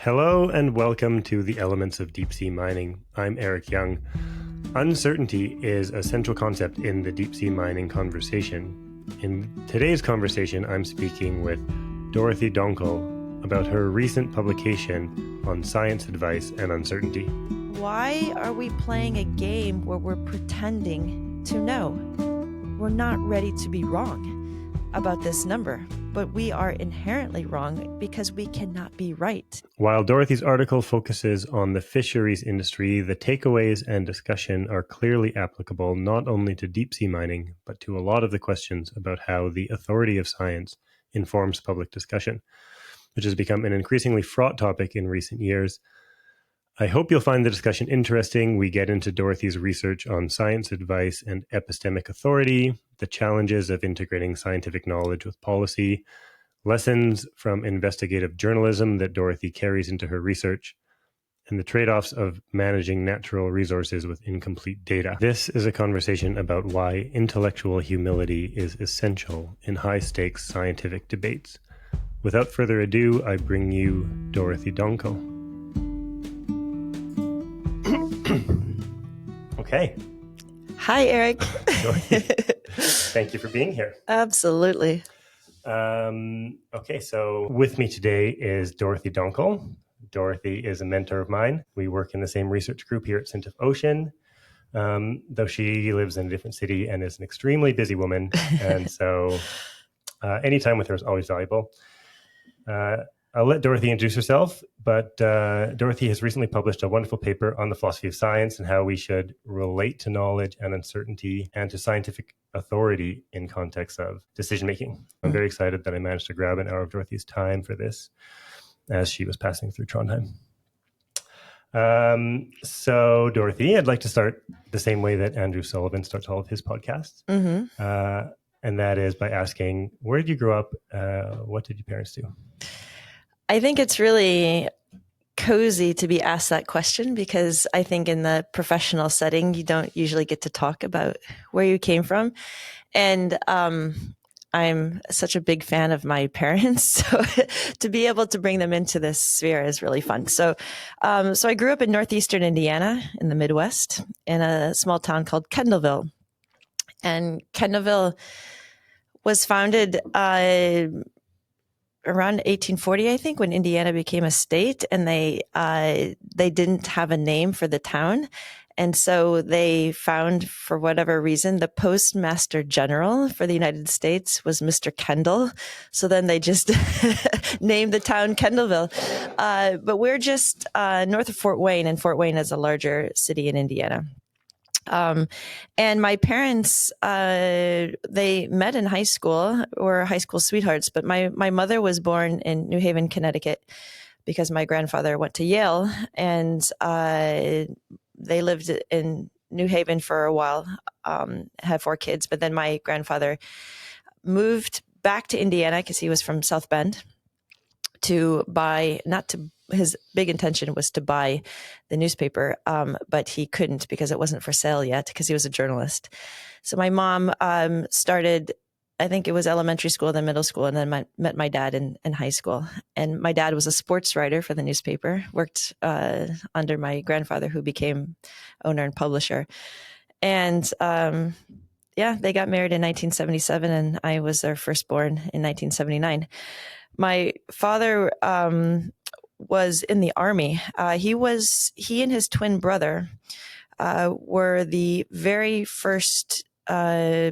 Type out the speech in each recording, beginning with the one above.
Hello and welcome to the Elements of Deep Sea Mining. I'm Eric Young. Uncertainty is a central concept in the deep sea mining conversation. In today's conversation, I'm speaking with Dorothy Dankel about her recent publication on science advice and uncertainty. Why are we playing a game where we're pretending to know? We're not ready to be wrong about this number, but we are inherently wrong because we cannot be right. While Dorothy's article focuses on the fisheries industry, the takeaways and discussion are clearly applicable not only to deep sea mining, but to a lot of the questions about how the authority of science informs public discussion, which has become an increasingly fraught topic in recent years. I hope you'll find the discussion interesting. We get into Dorothy's research on science advice and epistemic authority, the challenges of integrating scientific knowledge with policy, lessons from investigative journalism that Dorothy carries into her research, and the trade-offs of managing natural resources with incomplete data. This is a conversation about why intellectual humility is essential in high-stakes scientific debates. Without further ado, I bring you Dorothy Dankel. Okay. Hi, Eric. Dorothy, thank you for being here. Absolutely. Okay, so with me today is Dorothy Dankel. Dorothy is a mentor of mine. We work in the same research group here at SINTEF Ocean, though she lives in a different city and is an extremely busy woman. And so any time with her is always valuable. I'll let Dorothy introduce herself, but Dorothy has recently published a wonderful paper on the philosophy of science and how we should relate to knowledge and uncertainty and to scientific authority in context of decision-making. I'm very excited that I managed to grab an hour of Dorothy's time for this as she was passing through Trondheim. So Dorothy, I'd like to start the same way that Andrew Sullivan starts all of his podcasts. And that is by asking, where did you grow up? What did your parents do? I think it's really cozy to be asked that question because I think in the professional setting, you don't usually get to talk about where you came from. And I'm such a big fan of my parents. So to be able to bring them into this sphere is really fun. So I grew up in northeastern Indiana in the Midwest in a small town called Kendallville. And Kendallville was founded around 1840, I think, when Indiana became a state, and they didn't have a name for the town. And so they found, for whatever reason, the Postmaster General for the United States was Mr. Kendall. So then they just named the town Kendallville. But we're just north of Fort Wayne, and Fort Wayne is a larger city in Indiana. And my parents, they met in high school, were high school sweethearts, but my mother was born in New Haven, Connecticut, because my grandfather went to Yale, and they lived in New Haven for a while, had 4 kids, but then my grandfather moved back to Indiana because he was from South Bend to buy, his big intention was to buy the newspaper, but he couldn't because it wasn't for sale yet because he was a journalist. So my mom started, I think it was elementary school, then middle school, and then met my dad in high school. And my dad was a sports writer for the newspaper, worked under my grandfather, who became owner and publisher. And they got married in 1977, and I was their firstborn in 1979. My father was in the Army. He and his twin brother were the very first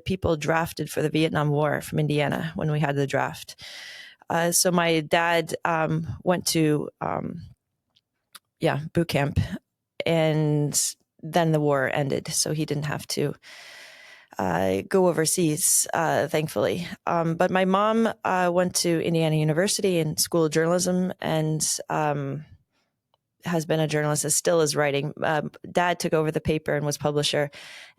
people drafted for the Vietnam War from Indiana when we had the draft. So my dad went to boot camp, and then the war ended. So he didn't have to go overseas, thankfully. But my mom went to Indiana University in School of Journalism and has been a journalist, still is writing. Dad took over the paper and was publisher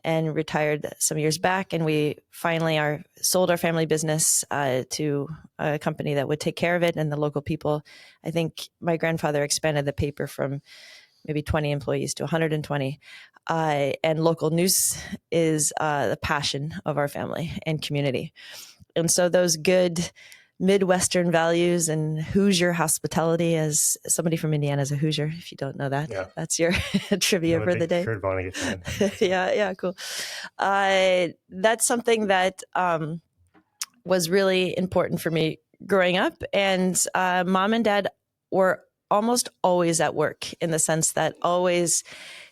and retired some years back. And we finally sold our family business to a company that would take care of it and the local people. I think my grandfather expanded the paper from maybe 20 employees to 120. And local news is the passion of our family and community. And so those good Midwestern values and Hoosier hospitality. As somebody from Indiana is a Hoosier, if you don't know that, that's your trivia for the day. Kurt Vonnegut fan. Yeah, cool. That's something that was really important for me growing up. And mom and dad were almost always at work, in the sense that always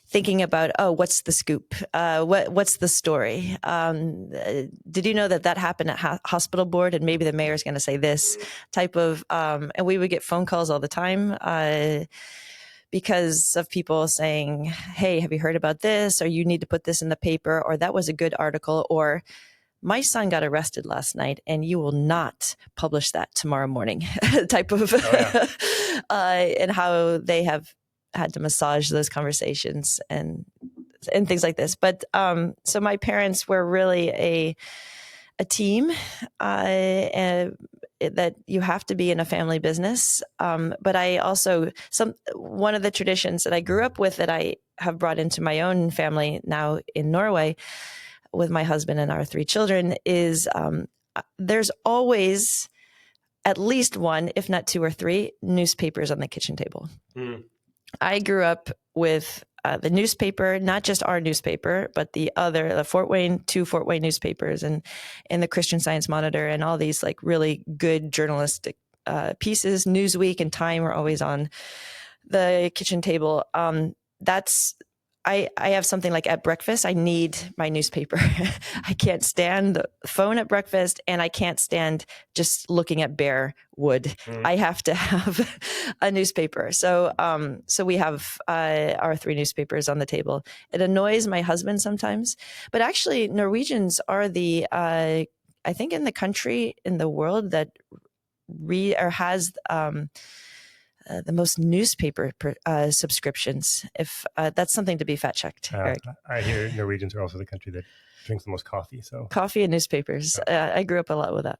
thinking about, oh, what's the scoop? What's the story? Did you know that happened at hospital board, and maybe the mayor's going to say this type of, and we would get phone calls all the time because of people saying, hey, have you heard about this? Or you need to put this in the paper, or that was a good article, or my son got arrested last night and you will not publish that tomorrow morning type of, and how they have had to massage those conversations and things like this. But so my parents were really a team, and that you have to be in a family business. But I also, one of the traditions that I grew up with that I have brought into my own family now in Norway with my husband and our 3 children is there's always at least 1, if not 2 or 3 newspapers on the kitchen table. I grew up with the newspaper, not just our newspaper, but the Fort Wayne, 2 Fort Wayne newspapers, and the Christian Science Monitor, and all these like really good journalistic pieces. Newsweek and Time were always on the kitchen table. I have something like at breakfast, I need my newspaper. I can't stand the phone at breakfast, and I can't stand just looking at bare wood. I have to have a newspaper. So we have our 3 newspapers on the table. It annoys my husband sometimes, but actually Norwegians are I think in the country, in the world, that has the most newspaper subscriptions. If that's something to be fact checked, Eric. I hear Norwegians are also the country that drinks the most coffee. So coffee and newspapers. I grew up a lot with that.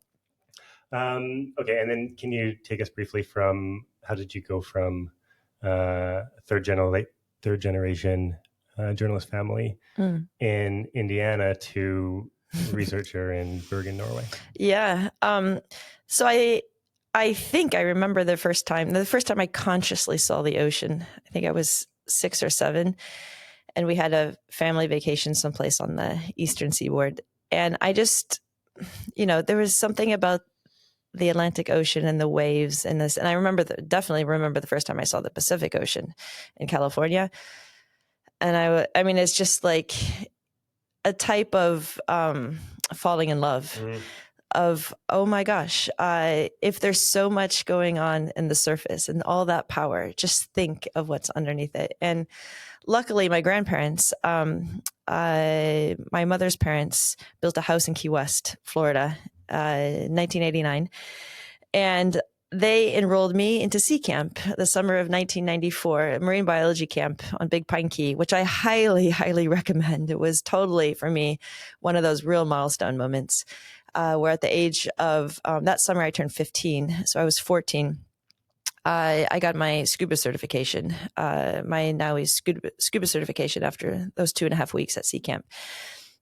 Okay, and then can you take us briefly from how did you go from third generation journalist family in Indiana to researcher in Bergen, Norway? Yeah. So I think I remember the first time I consciously saw the ocean. I think I was 6 or 7, and we had a family vacation someplace on the eastern seaboard. And I just, there was something about the Atlantic Ocean and the waves and this. And I definitely remember the first time I saw the Pacific Ocean in California. And I mean, it's just like a type of falling in love. Of, oh my gosh, if there's so much going on in the surface and all that power, just think of what's underneath it. And luckily, my grandparents, my mother's parents, built a house in Key West, Florida, 1989. And they enrolled me into Sea Camp the summer of 1994, a marine biology camp on Big Pine Key, which I highly, highly recommend. It was totally, for me, one of those real milestone moments. Where at the age of that summer, I turned 15. So I was 14. I got my scuba certification, my NAUI scuba certification after those 2.5 weeks at Sea Camp.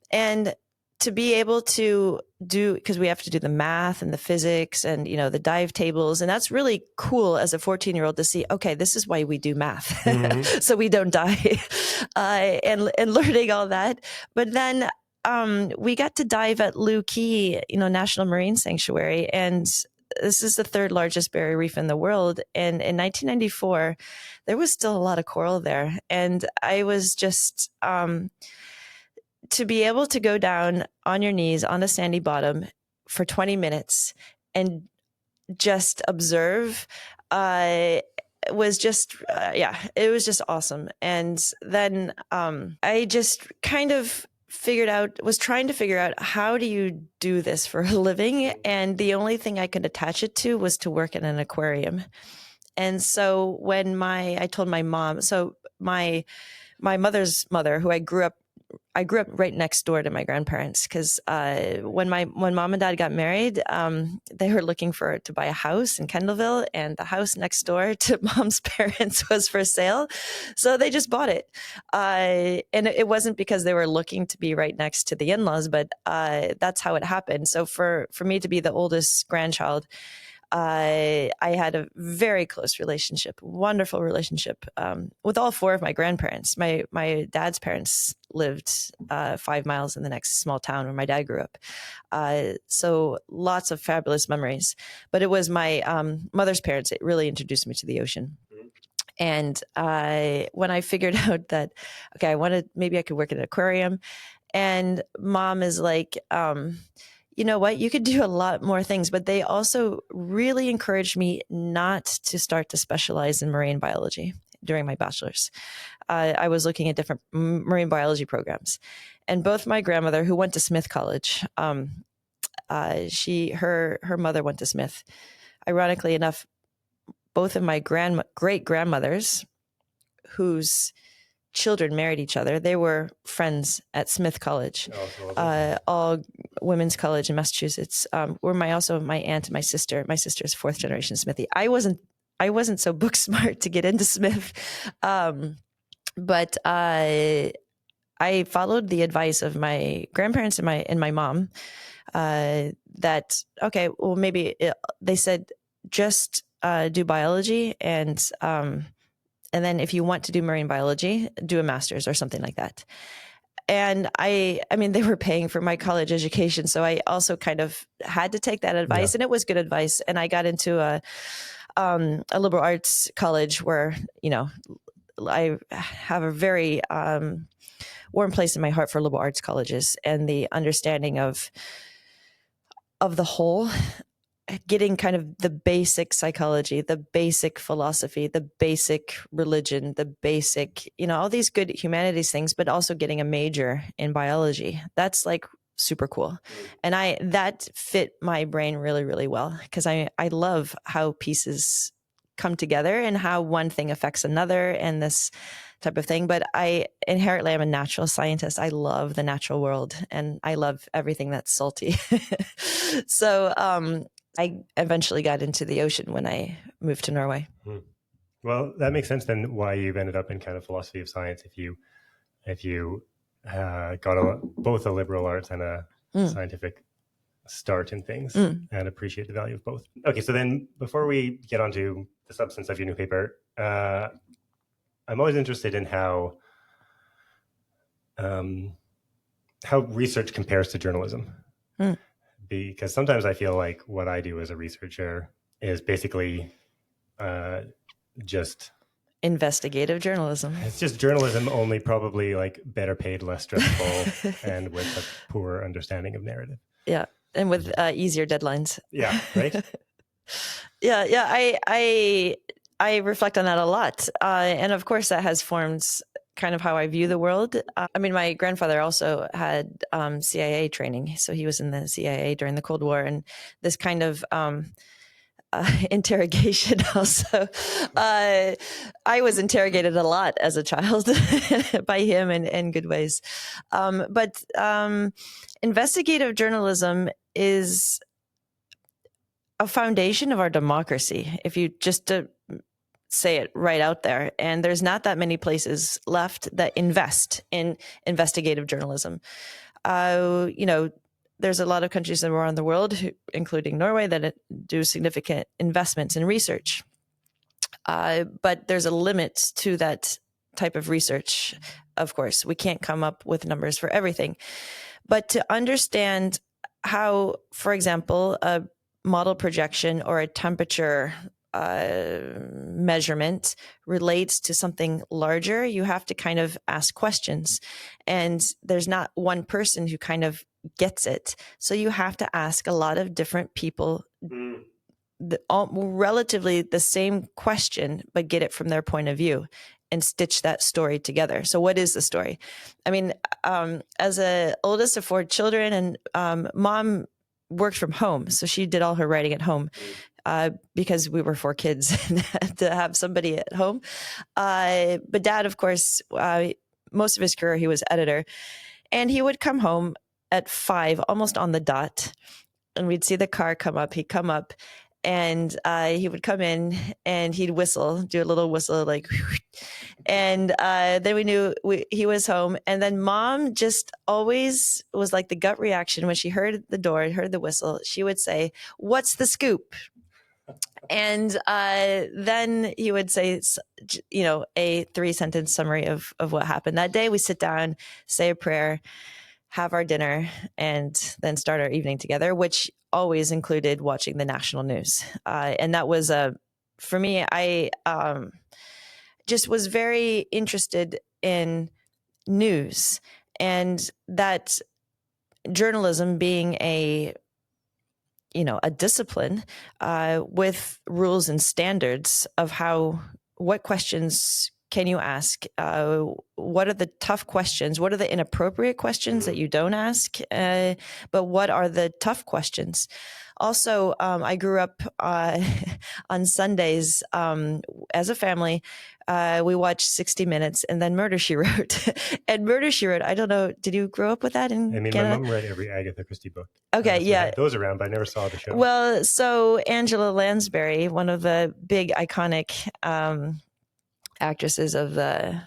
And to be able to because we have to do the math and the physics and, the dive tables. And that's really cool as a 14-year-old to see, okay, this is why we do math. So we don't die, and learning all that. But then we got to dive at Looe Key, National Marine Sanctuary. And this is the 3rd largest barrier reef in the world. And in 1994, there was still a lot of coral there. And I was just, to be able to go down on your knees on a sandy bottom for 20 minutes and just observe, was just, it was just awesome. And then I just kind of was trying to figure out, how do you do this for a living? And the only thing I could attach it to was to work in an aquarium. And so when I told my mom, so my mother's mother, who I grew up I grew up right next door to my grandparents because when mom and dad got married, they were looking to buy a house in Kendallville, and the house next door to mom's parents was for sale, so they just bought it. And it wasn't because they were looking to be right next to the in-laws, but that's how it happened. So for me to be the oldest grandchild, I had a very close relationship, wonderful relationship with all four of my grandparents. My dad's parents lived 5 miles in the next small town where my dad grew up. So lots of fabulous memories. But it was my mother's parents that really introduced me to the ocean. And when I figured out that, okay, maybe I could work at an aquarium. And mom is like, you know what, you could do a lot more things, but they also really encouraged me not to start to specialize in marine biology during my bachelor's. I was looking at different marine biology programs, and both my grandmother, who went to Smith College, her mother went to Smith. Ironically enough, both of my great grandmothers, whose children married each other, they were friends at Smith College, all women's college in Massachusetts. Were my aunt and my sister. My sister's fourth generation Smithy. I wasn't so book smart to get into Smith, but I followed the advice of my grandparents and my mom. That okay, well maybe they said just do biology and then if you want to do marine biology, do a master's or something like that. And I mean, they were paying for my college education, so I also kind of had to take that advice, and it was good advice. And I got into a liberal arts college where, you know, I have a very warm place in my heart for liberal arts colleges and the understanding of the whole, getting kind of the basic psychology, the basic philosophy, the basic religion, the basic, you know, all these good humanities things, but also getting a major in biology. That's like super cool. And that fit my brain really, really well, because I love how pieces come together and how one thing affects another and this type of thing. But I inherently am a natural scientist. I love the natural world and I love everything that's salty. So, I eventually got into the ocean when I moved to Norway. Well, that makes sense then why you've ended up in kind of philosophy of science if you got both a liberal arts and a scientific start in things and appreciate the value of both. Okay, so then before we get on to the substance of your new paper, I'm always interested in how research compares to journalism. Because sometimes I feel like what I do as a researcher is basically just investigative journalism. It's just journalism, only probably like better paid, less stressful, and with a poor understanding of narrative. Yeah, and with easier deadlines. Yeah, right. Yeah. I reflect on that a lot, and of course that has formed kind of how I view the world. I mean, my grandfather also had CIA training, so he was in the CIA during the Cold War, and this kind of interrogation also. I was interrogated a lot as a child by him in good ways. But investigative journalism is a foundation of our democracy, if you just say it right out there. And there's not that many places left that invest in investigative journalism. You know, there's a lot of countries around the world, including Norway, that do significant investments in research. But there's a limit to that type of research. Of course, we can't come up with numbers for everything. But to understand how, for example, a model projection or a temperature measurement relates to something larger, you have to kind of ask questions. And there's not one person who kind of gets it. So you have to ask a lot of different people relatively the same question, but get it from their point of view and stitch that story together. So what is the story? I mean, as a oldest of 4 children, and mom worked from home, so she did all her writing at home. Because we were 4 kids and had to have somebody at home. But dad, of course, most of his career, he was editor. And he would come home at 5, almost on the dot, and we'd see the car come up. He'd come up, and he would come in, and he'd whistle, do a little whistle, like, and then we knew he was home. And then Mom just always was like the gut reaction when she heard the door and heard the whistle. She would say, "What's the scoop?" And then he would say, a 3-sentence summary of what happened that day. We sit down, say a prayer, have our dinner, and then start our evening together, which always included watching the national news. And that was for me, I just was very interested in news, and that journalism being a discipline with rules and standards of what questions can you ask? What are the tough questions? What are the inappropriate questions that you don't ask? But what are the tough questions? Also, I grew up on Sundays as a family. We watched 60 Minutes and then Murder, She Wrote. And Murder, She Wrote, I don't know, did you grow up with that in Canada? My mom read every Agatha Christie book. Okay, so yeah. I had those around, but I never saw the show. Well, so Angela Lansbury, one of the big iconic actresses of the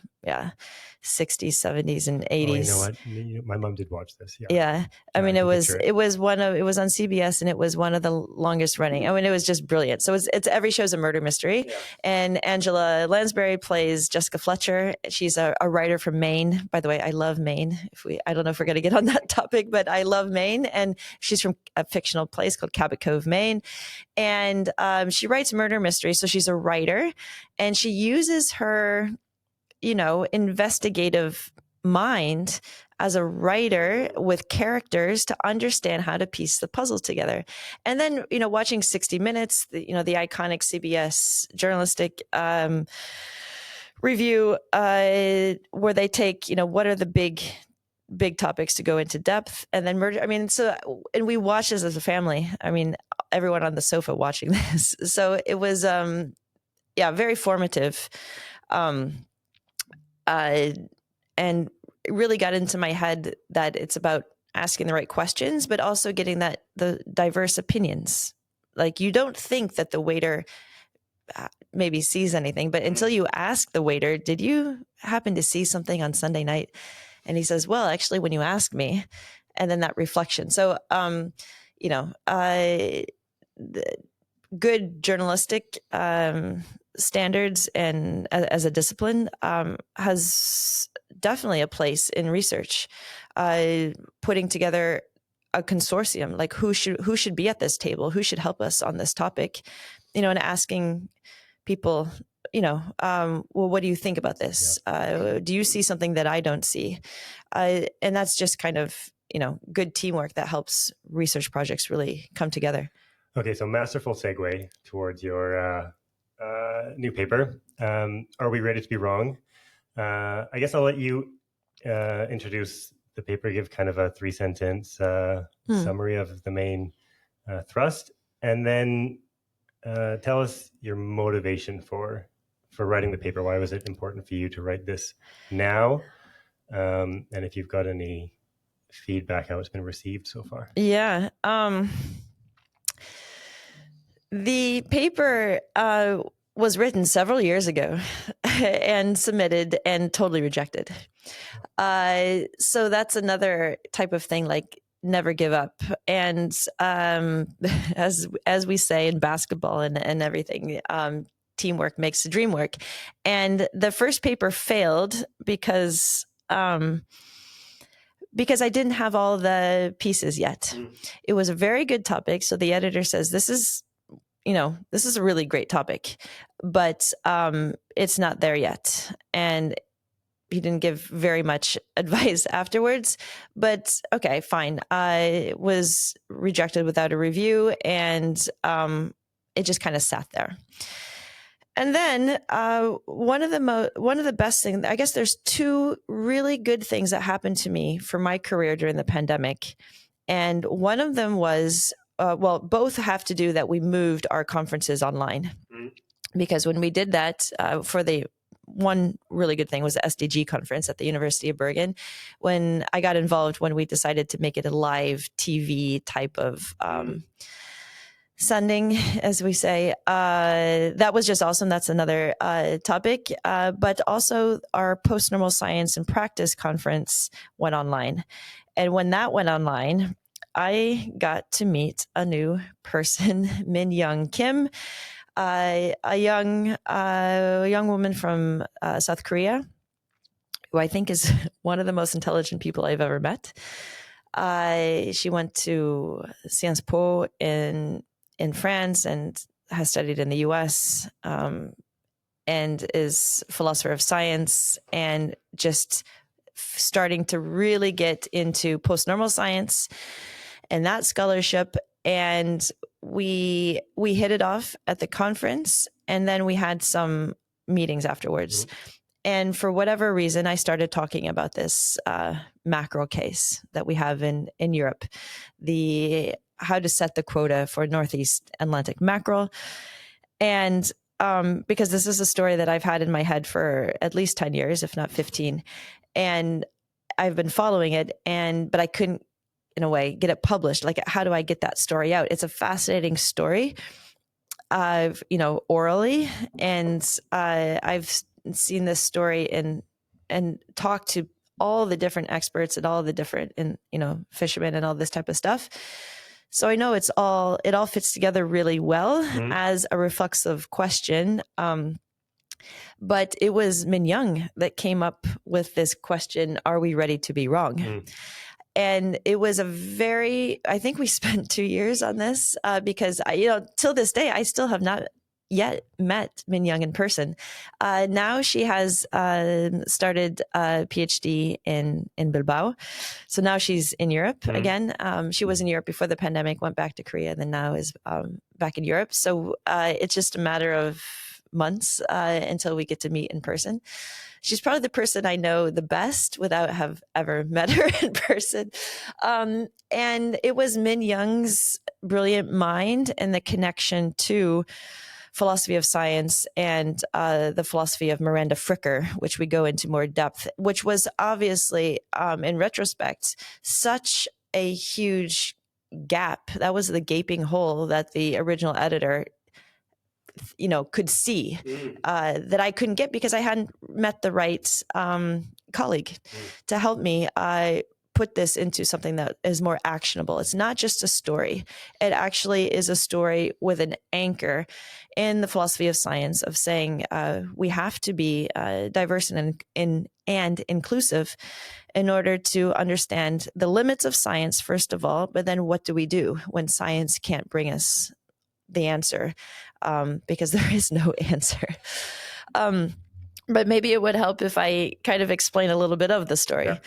60s, 70s, and 80s. Oh, you know what? My mom did watch this. Yeah. I mean, it was on CBS, and it was one of the longest running. I mean, it was just brilliant. So it's every show's a murder mystery. Yeah. And Angela Lansbury plays Jessica Fletcher. She's a writer from Maine. By the way, I love Maine. I don't know if we're going to get on that topic, but I love Maine. And she's from a fictional place called Cabot Cove, Maine. And she writes murder mysteries. So she's a writer, and she uses her investigative mind as a writer with characters to understand how to piece the puzzle together. And then, watching 60 Minutes, the iconic CBS journalistic review, where they take, what are the big topics to go into depth, and then murder. I mean, and we watched this as a family. I mean, everyone on the sofa watching this. So it was, very formative. And it really got into my head that it's about asking the right questions, but also getting the diverse opinions. Like, you don't think that the waiter maybe sees anything, but until you ask the waiter, did you happen to see something on Sunday night? And he says, well, actually, when you asked me, and then that reflection. So, good journalistic standards and as a discipline has definitely a place in research. Putting together a consortium, like who should be at this table, who should help us on this topic, and asking people, well, what do you think about this? Yeah. Do you see something that I don't see? And that's just kind of, good teamwork that helps research projects really come together. Okay, so masterful segue towards your new paper. Are we ready to be wrong? I guess I'll let you introduce the paper, give kind of a 3-sentence summary of the main thrust, and then tell us your motivation for writing the paper. Why was it important for you to write this now? And if you've got any feedback, how it's been received so far. Yeah. The paper was written several years ago and submitted and totally rejected. So that's another type of thing, like never give up. And as we say in basketball and everything, teamwork makes the dream work. And the first paper failed because I didn't have all the pieces yet. It was a very good topic. So the editor says, this is a really great topic, but it's not there yet. And he didn't give very much advice afterwards, but okay, fine. I was rejected without a review, and it just kind of sat there. And then one of the best things, I guess there's 2 really good things that happened to me for my career during the pandemic. And one of them was, both have to do that we moved our conferences online. Because when we did that for the one really good thing was the SDG conference at the University of Bergen, when I got involved, when we decided to make it a live TV type of sending, as we say. That was just awesome. That's another topic. But also our post-normal science and practice conference went online. And when that went online, I got to meet a new person, Min Hyung Kim, a young woman from South Korea, who I think is one of the most intelligent people I've ever met. She went to Sciences Po in France and has studied in the US, and is philosopher of science, and just starting to really get into post-normal science and that scholarship. And we hit it off at the conference, and then we had some meetings afterwards. And for whatever reason, I started talking about this mackerel case that we have in Europe, how to set the quota for Northeast Atlantic mackerel. And because this is a story that I've had in my head for at least 10 years, if not 15. And I've been following it, but I couldn't, in a way, get it published. Like, how do I get that story out? It's a fascinating story, orally. And I've seen this story and talked to all the different experts and all the different, fishermen and all this type of stuff. So I know it all fits together really well as a reflexive question. But it was Min Hyung that came up with this question, are we ready to be wrong? And it was I think we spent 2 years on this because till this day, I still have not yet met Min Hyung in person. Now she has started a PhD in Bilbao. So now she's in Europe again. She was in Europe before the pandemic, went back to Korea, and then now is back in Europe. So it's just a matter of months until we get to meet in person. She's probably the person I know the best without have ever met her in person. And it was Min Hyung's brilliant mind and the connection to philosophy of science and the philosophy of Miranda Fricker, which we go into more depth, which was obviously, in retrospect, such a huge gap. That was the gaping hole that the original editor could see that I couldn't get because I hadn't met the right colleague to help me put this into something that is more actionable. It's not just a story. It actually is a story with an anchor in the philosophy of science of saying we have to be diverse and inclusive in order to understand the limits of science, first of all, but then what do we do when science can't bring us the answer, because there is no answer. But maybe it would help if I kind of explain a little bit of the story. Yeah.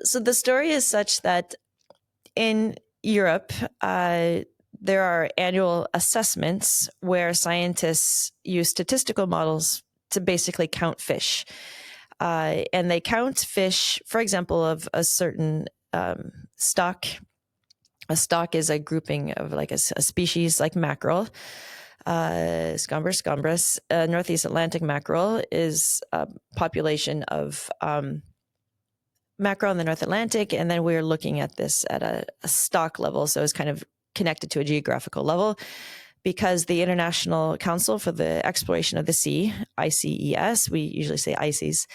So the story is such that in Europe, there are annual assessments where scientists use statistical models to basically count fish. And they count fish, for example, of a certain stock. A stock is a grouping of like a species like mackerel. Scombus. Northeast Atlantic mackerel is a population of mackerel in the North Atlantic. And then we're looking at this at a stock level. So it's kind of connected to a geographical level because the International Council for the Exploration of the Sea, ICES, we usually say ICES,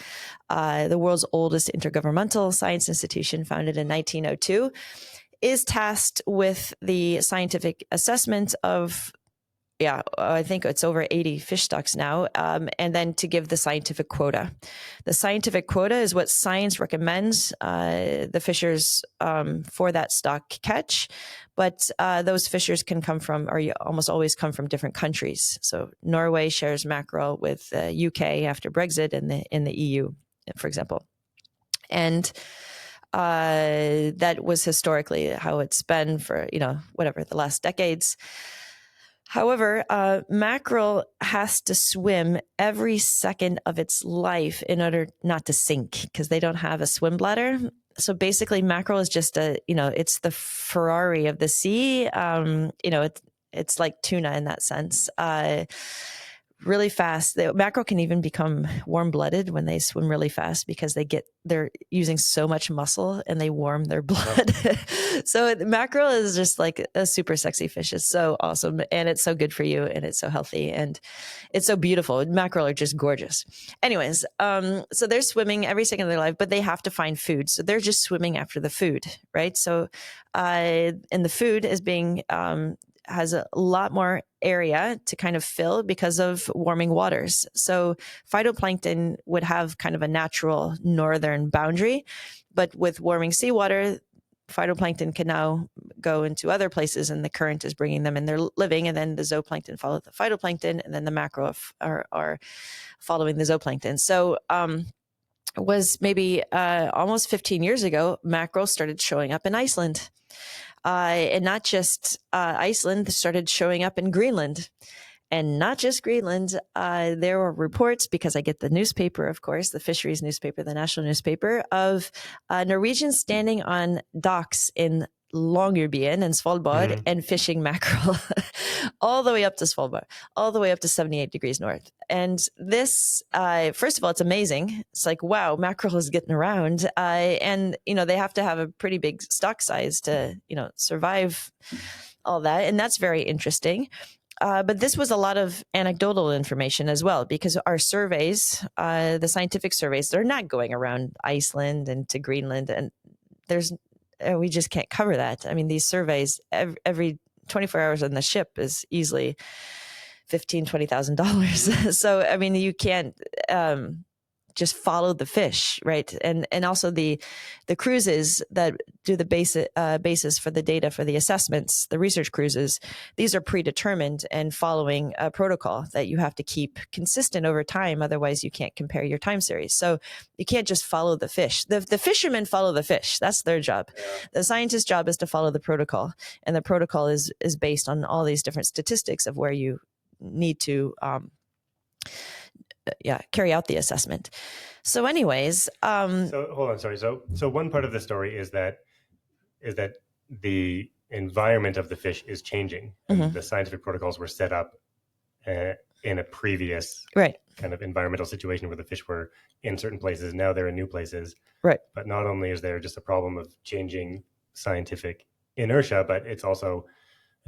the world's oldest intergovernmental science institution founded in 1902, is tasked with the scientific assessment of, I think it's over 80 fish stocks now, and then to give the scientific quota. The scientific quota is what science recommends the fishers for that stock catch, but those fishers can come from, or almost always come from, different countries. So Norway shares mackerel with UK after Brexit and in the EU, for example. And that was historically how it's been for, the last decades. However, mackerel has to swim every second of its life in order not to sink because they don't have a swim bladder. So basically mackerel is just it's the Ferrari of the sea. It's like tuna in that sense. really fast. The mackerel can even become warm-blooded when they swim really fast because they're using so much muscle and they warm their blood. So mackerel is just like a super sexy fish. It's so awesome and it's so good for you and it's so healthy and it's so beautiful. Mackerel are just gorgeous. Anyways, so they're swimming every second of their life, but they have to find food. So they're just swimming after the food, right? So, and the food is being has a lot more area to kind of fill because of warming waters. So phytoplankton would have kind of a natural northern boundary, but with warming seawater, phytoplankton can now go into other places and the current is bringing them and they're living, and then the zooplankton follow the phytoplankton, and then the mackerel are following the zooplankton. So it was maybe almost 15 years ago, mackerel started showing up in Iceland. And not just Iceland, started showing up in Greenland. And not just Greenland, there were reports, because I get the newspaper, of course, the fisheries newspaper, the national newspaper, of Norwegians standing on docks in Longyearbyen and Svalbard and fishing mackerel all the way up to Svalbard, all the way up to 78 degrees north. And this, first of all, it's amazing. It's like, wow, mackerel is getting around. And, they have to have a pretty big stock size to, survive all that. And that's very interesting. But this was a lot of anecdotal information as well, because our surveys, the scientific surveys, they're not going around Iceland and to Greenland, and we just can't cover that. I mean, these surveys, every 24 hours on the ship is easily $15,000-$20,000. So, I mean, you can't just follow the fish, right? And also the cruises that do the basis for the data for the assessments, the research cruises, these are predetermined and following a protocol that you have to keep consistent over time. Otherwise, you can't compare your time series. So you can't just follow the fish. The fishermen follow the fish. That's their job. Yeah. The scientist's job is to follow the protocol. And the protocol is based on all these different statistics of where you need to carry out the assessment. So anyways, so hold on, sorry. So one part of the story is that the environment of the fish is changing, and the scientific protocols were set up in a previous kind of environmental situation where the fish were in certain places. Now they're in new places. Right. But not only is there just a problem of changing scientific inertia, but it's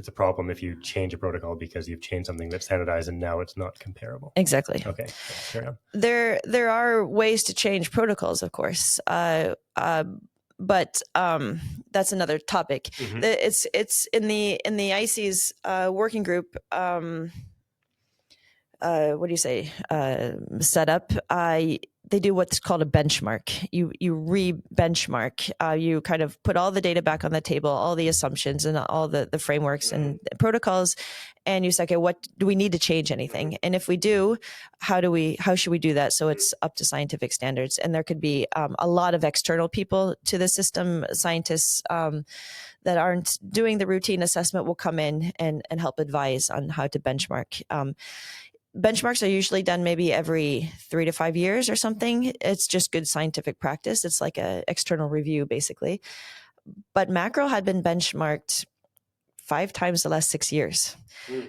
a problem if you change a protocol because you've changed something that's standardized and now it's not comparable. Exactly. Okay. Carry on. There are ways to change protocols, of course, but that's another topic. It's in the ICES working group. What do you say? Setup. They do what's called a benchmark. You re-benchmark. You kind of put all the data back on the table, all the assumptions and all the frameworks and protocols, and you say, okay, what do we need to change anything? And if we do, how should we do that so it's up to scientific standards? And there could be a lot of external people to the system, scientists that aren't doing the routine assessment will come in and help advise on how to benchmark. Benchmarks are usually done maybe every 3 to 5 years or something. It's just good scientific practice. It's like an external review, basically. But mackerel had been benchmarked 5 times the last 6 years.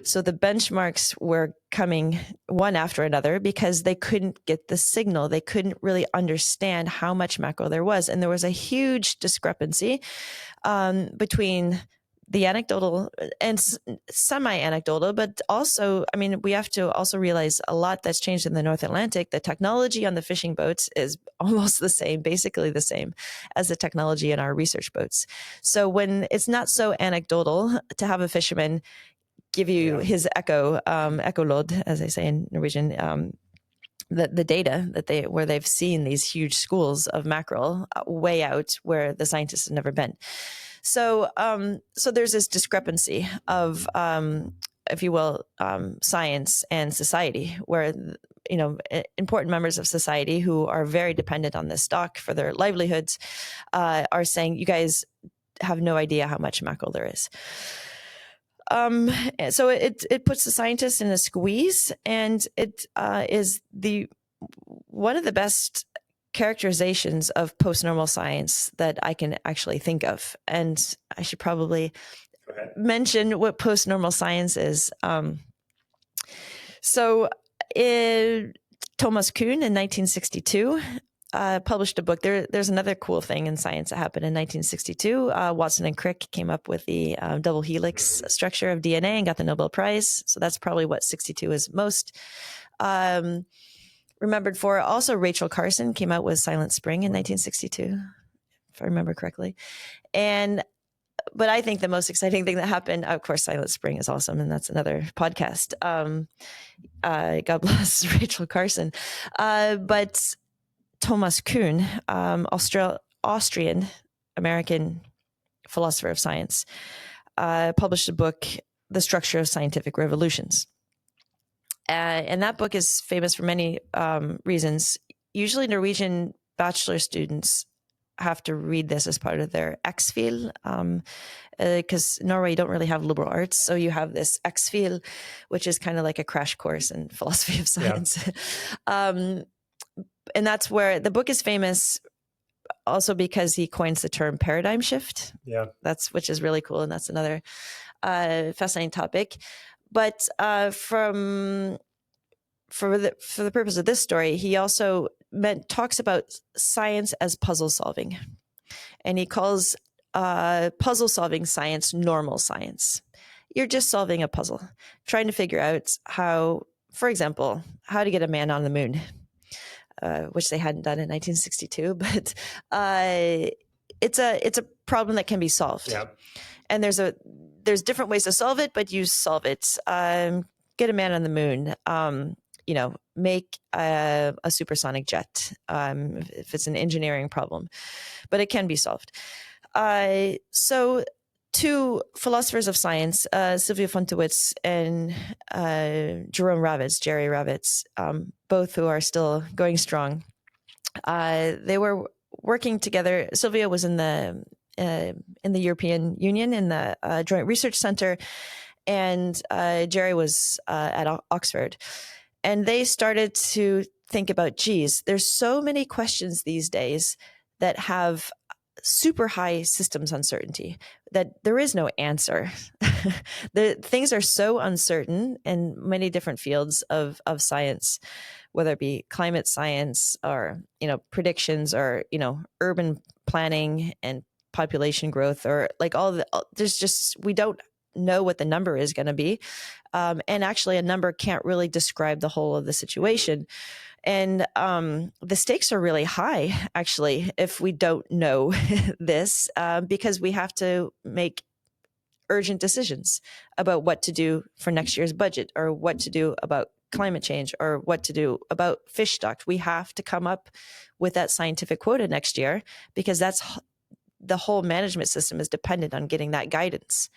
So the benchmarks were coming one after another because they couldn't get the signal. They couldn't really understand how much mackerel there was. And there was a huge discrepancy between the anecdotal and semi-anecdotal, but also, I mean, we have to also realize a lot that's changed in the North Atlantic. The technology on the fishing boats is almost the same, basically the same as the technology in our research boats. So when it's not so anecdotal to have a fisherman give you his echolod, as they say in Norwegian, the data that where they've seen these huge schools of mackerel way out where the scientists have never been. So there's this discrepancy of, if you will, science and society, where, important members of society who are very dependent on this stock for their livelihoods are saying, you guys have no idea how much mackerel there is. So it puts the scientists in a squeeze, and it is one of the best characterizations of post-normal science that I can actually think of. And I should probably mention what post-normal science is. So Thomas Kuhn in 1962 published a book. There's another cool thing in science that happened in 1962. Watson and Crick came up with the double helix structure of DNA and got the Nobel Prize. So that's probably what 62 is most remembered for. Also, Rachel Carson came out with Silent Spring in 1962, if I remember correctly. But I think the most exciting thing that happened, of course, Silent Spring is awesome, and that's another podcast. God bless Rachel Carson. But Thomas Kuhn, Austrian American philosopher of science, published a book, The Structure of Scientific Revolutions. And that book is famous for many reasons. Usually Norwegian bachelor students have to read this as part of their X-Fil, because Norway don't really have liberal arts. So you have this X-Fil, which is kind of like a crash course in philosophy of science. Yeah. And that's where the book is famous also because he coins the term paradigm shift. Yeah. Which is really cool. And that's another fascinating topic. But for the purpose of this story, he also talks about science as puzzle solving, and he calls puzzle solving science normal science. You're just solving a puzzle, trying to figure out how, for example, how to get a man on the moon, which they hadn't done in 1962, but it's a problem that can be solved. Yeah. And there's different ways to solve it, but you solve it. Get a man on the moon. Make a supersonic jet, if it's an engineering problem, but it can be solved. So two philosophers of science, Sylvia Fontowitz and Jerome Ravitz, Jerry Ravitz, both who are still going strong, they were working together. Sylvia was in the European Union in the Joint Research Center, and Jerry was at Oxford. And they started to think about, geez, there's so many questions these days that have super high systems uncertainty that there is no answer. Things are so uncertain in many different fields of science, whether it be climate science or, predictions or, urban planning and population growth, or like we don't know what the number is going to be. And actually a number can't really describe the whole of the situation. And the stakes are really high, actually, if we don't know this, because we have to make urgent decisions about what to do for next year's budget, or what to do about climate change, or what to do about fish stocks. We have to come up with that scientific quota next year, because that's the whole management system is dependent on getting that guidance.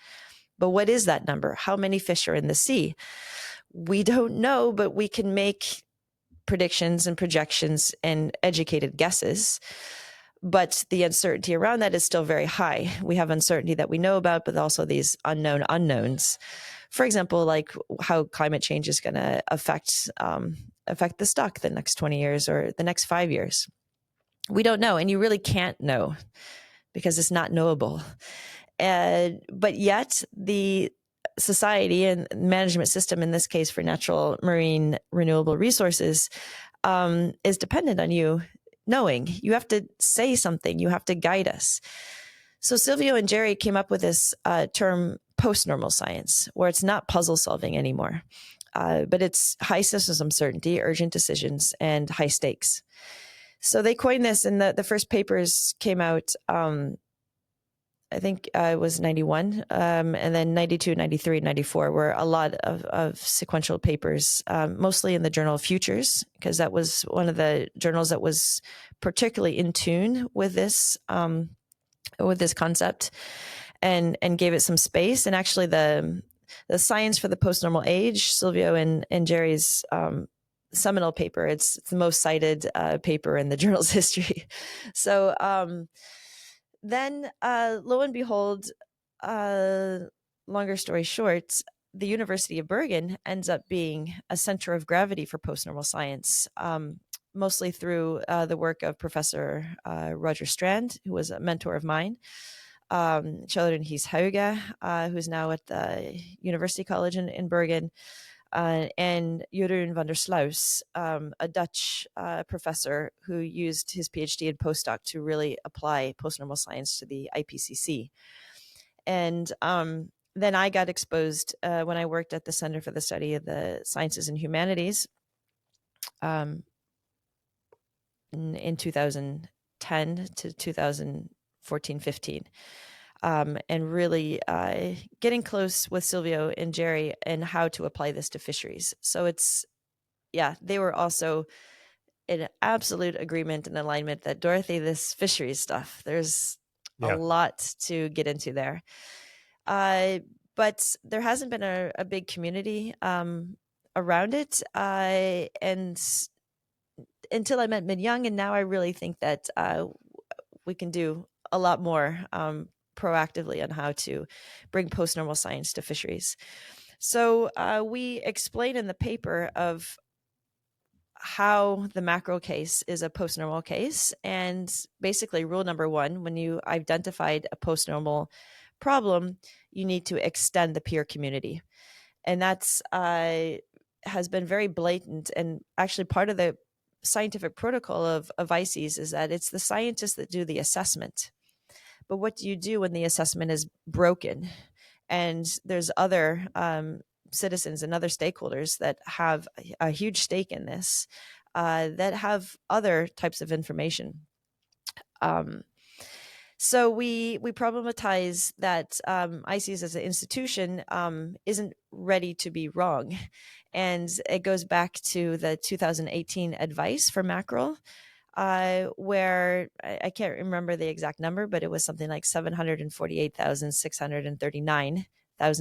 But what is that number? How many fish are in the sea? We don't know, but we can make predictions and projections and educated guesses. But the uncertainty around that is still very high. We have uncertainty that we know about, but also these unknown unknowns. For example, like how climate change is going to affect the stock the next 20 years or the next 5 years. We don't know, and you really can't know because it's not knowable. But yet the society and management system, in this case for natural marine renewable resources, is dependent on you knowing. You have to say something. You have to guide us. So Silvio and Jerry came up with this term post-normal science, where it's not puzzle solving anymore, but it's high systems uncertainty, urgent decisions, and high stakes. So they coined this, and the first papers came out, I think it was 91, and then 92, 93, 94 were a lot of sequential papers, mostly in the Journal of Futures, because that was one of the journals that was particularly in tune with this concept, and gave it some space. And actually the Science for the Post-Normal Age, Silvio and Jerry's seminal paper, it's the most cited paper in the journal's history. So then, lo and behold, longer story short, the University of Bergen ends up being a center of gravity for post-normal science, mostly through the work of Professor Roger Strand, who was a mentor of mine, Kjell Hies Hauge, who's now at the University College in Bergen, and Jeroen van der Sluis, a Dutch professor who used his PhD and postdoc to really apply postnormal science to the IPCC. And then I got exposed when I worked at the Center for the Study of the Sciences and Humanities in 2010 to 2014-15. And really getting close with Silvio and Jerry and how to apply this to fisheries. So they were also in absolute agreement and alignment that, Dorothy, this fisheries stuff, there's a lot to get into there. But there hasn't been a big community around it. And until I met Min Hyung, and now I really think that we can do a lot more proactively on how to bring post-normal science to fisheries. So we explain in the paper of how the mackerel case is a post-normal case. And basically rule number one, when you identified a post-normal problem, you need to extend the peer community. And that's has been very blatant. And actually part of the scientific protocol of ICES is that it's the scientists that do the assessment. But what do you do when the assessment is broken? And there's other citizens and other stakeholders that have a huge stake in this, that have other types of information. So we problematize that ICES as an institution isn't ready to be wrong. And it goes back to the 2018 advice for mackerel, where I can't remember the exact number, but it was something like 748,639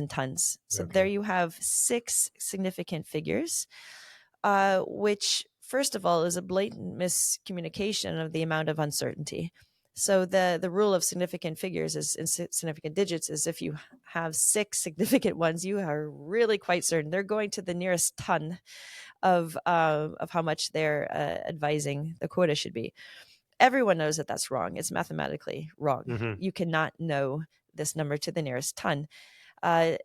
tons. So there you have 6 significant figures, which first of all is a blatant miscommunication of the amount of uncertainty. So the rule of significant figures is in significant digits is if you have 6 significant ones, you are really quite certain they're going to the nearest ton of how much they're advising the quota should be. Everyone knows that that's wrong. It's mathematically wrong. Mm-hmm. You cannot know this number to the nearest ton. But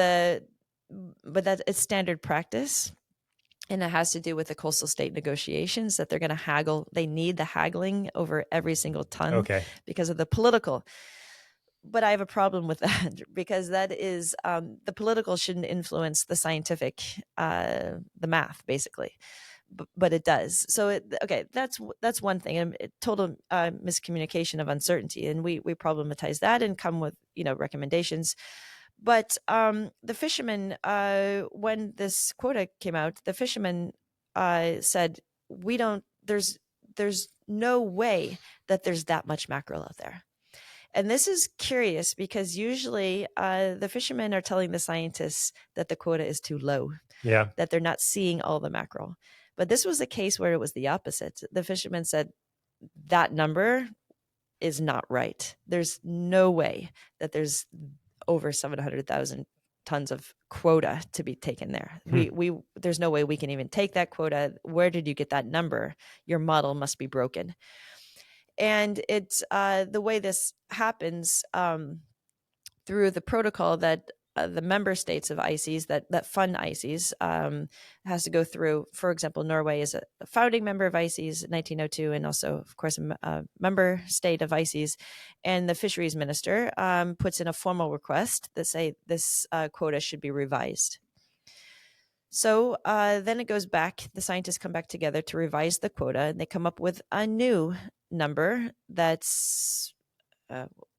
that it's standard practice. And it has to do with the coastal state negotiations that they're going to haggle. They need the haggling over every single ton because of the political. But I have a problem with that because that is the political shouldn't influence the scientific, the math, basically. But it does. So that's one thing. And total miscommunication of uncertainty, and we problematize that and come with recommendations. But the fishermen, when this quota came out, the fishermen said, there's no way that there's that much mackerel out there. And this is curious because usually the fishermen are telling the scientists that the quota is too low, that they're not seeing all the mackerel. But this was a case where it was the opposite. The fishermen said that number is not right. There's no way that there's over 700,000 tons of quota to be taken there. There's no way we can even take that quota. Where did you get that number? Your model must be broken. And it's the way this happens through the protocol that the member states of ICES that fund ICES has to go through. For example, Norway is a founding member of ICES in 1902 and also, of course, a member state of ICES. And the fisheries minister puts in a formal request that say this quota should be revised. So then it goes back, the scientists come back together to revise the quota, and they come up with a new number that's,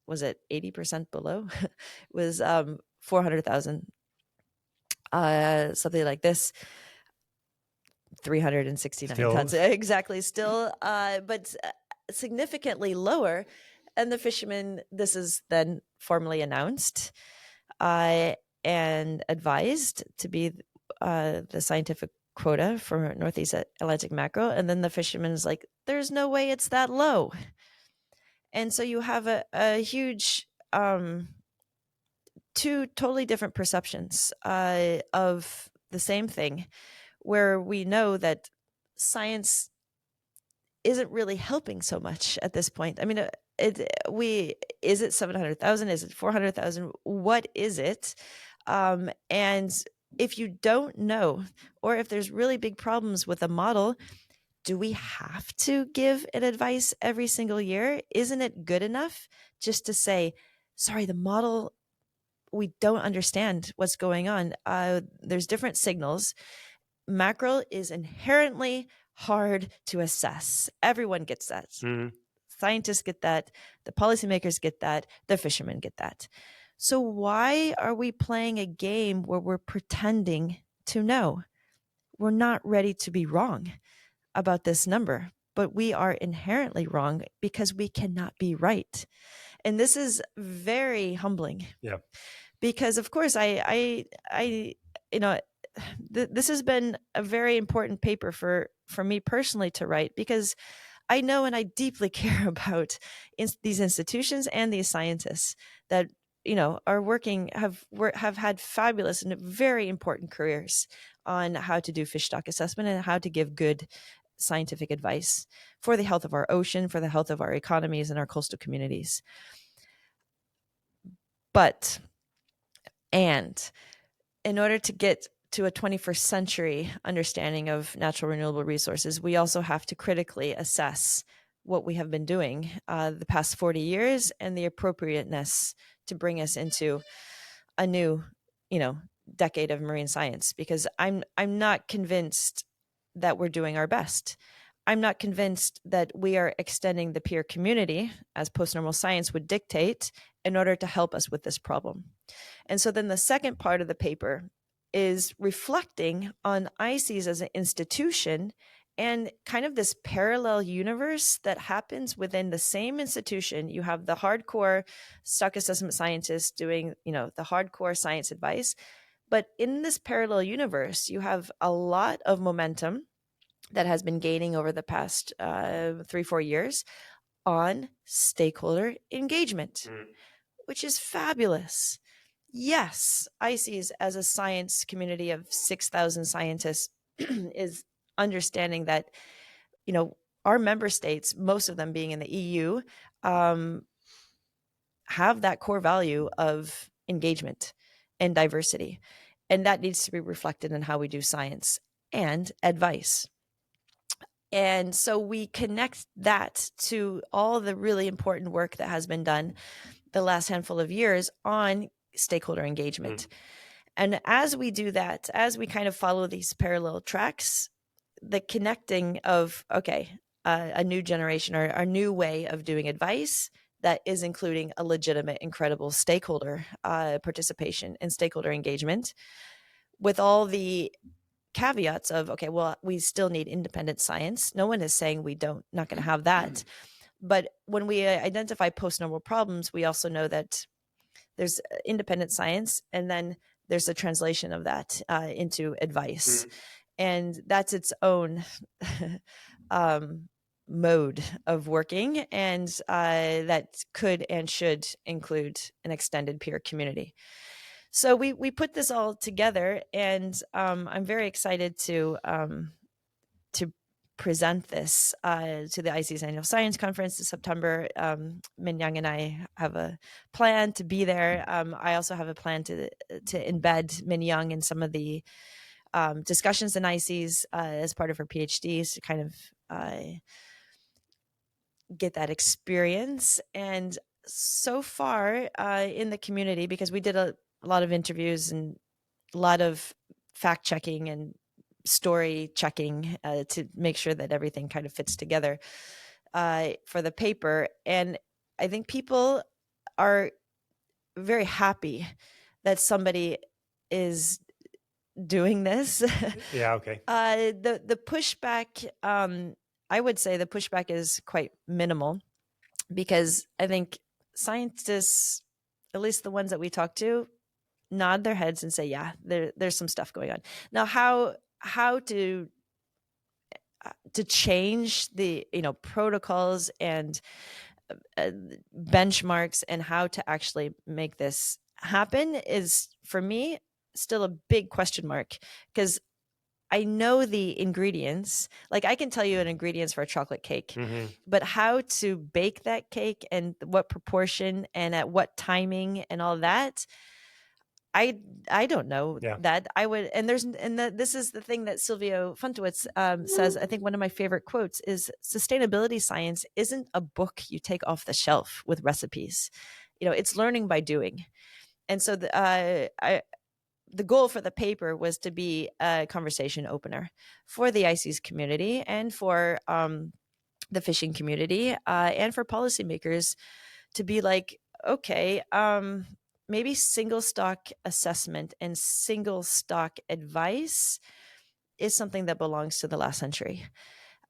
was it 80% below? It was 400,000, something like this, 369 tons. Exactly, still, but significantly lower. And the fishermen, this is then formally announced and advised to be the scientific quota for Northeast Atlantic mackerel. And then the fisherman's like, there's no way it's that low. And so you have a huge, two totally different perceptions of the same thing, where we know that science isn't really helping so much at this point. I mean, is it 700,000? Is it 400,000? What is it? And if you don't know, or if there's really big problems with a model, do we have to give an advice every single year? Isn't it good enough just to say, sorry, the model, we don't understand what's going on. There's different signals. Mackerel is inherently hard to assess. Everyone gets that. Mm-hmm. Scientists get that. The policymakers get that. The fishermen get that. So why are we playing a game where we're pretending to know? We're not ready to be wrong about this number, but we are inherently wrong because we cannot be right. And this is very humbling. Yeah. Because of course I you know, this has been a very important paper for me personally to write, because I know and I deeply care about these institutions and these scientists that, you know, are working, have had fabulous and very important careers on how to do fish stock assessment and how to give good scientific advice for the health of our ocean, for the health of our economies and our coastal communities. But, and in order to get to a 21st century understanding of natural renewable resources, we also have to critically assess what we have been doing the past 40 years and the appropriateness to bring us into a new, you know, decade of marine science. Because I'm not convinced that we're doing our best. I'm not convinced that we are extending the peer community, as post-normal science would dictate, in order to help us with this problem. And so then the second part of the paper is reflecting on ICES as an institution and kind of this parallel universe that happens within the same institution. You have the hardcore stock assessment scientists doing, you know, the hardcore science advice. But in this parallel universe, you have a lot of momentum that has been gaining over the past 3-4 years on stakeholder engagement, which is fabulous. Yes, ICES as a science community of 6,000 scientists is understanding that, you know, our member states, most of them being in the EU, have that core value of engagement and diversity. And that needs to be reflected in how we do science and advice. And so we connect that to all the really important work that has been done the last handful of years on stakeholder engagement. And as we do that, as we kind of follow these parallel tracks, the connecting of, okay, a new generation or a new way of doing advice that is including a legitimate, incredible stakeholder participation and stakeholder engagement, with all the caveats of, okay, well, we still need independent science. No one is saying we not going to have that. But when we identify post-normal problems, we also know that there's independent science, and then there's a translation of that into advice. And that's its own mode of working, and that could and should include an extended peer community. So we put this all together, and I'm very excited to present this to the ICES Annual Science Conference this September. Min Hyung and I have a plan to be there. I also have a plan to embed Min Hyung in some of the discussions in ICES as part of her PhD, to kind of get that experience. And so far in the community, because we did a lot of interviews and a lot of fact checking and story checking to make sure that everything kind of fits together for the paper. And I think people are very happy that somebody is doing this. Yeah, okay. The pushback, I would say the pushback is quite minimal, because I think scientists, at least the ones that we talk to, nod their heads and say, yeah, there's some stuff going on. Now, how to change the, you know, protocols and benchmarks and how to actually make this happen is, for me, still a big question mark, because I know the ingredients. Like, I can tell you an ingredients for a chocolate cake, but how to bake that cake and what proportion and at what timing and all that, I don't know Yeah. that I would, and this is the thing that Silvio Funtowitz says. I think one of my favorite quotes is, "Sustainability science isn't a book you take off the shelf with recipes. It's learning by doing." And so the goal for the paper was to be a conversation opener for the ICES community and for the fishing community and for policymakers to be like, okay, maybe single stock assessment and single stock advice is something that belongs to the last century.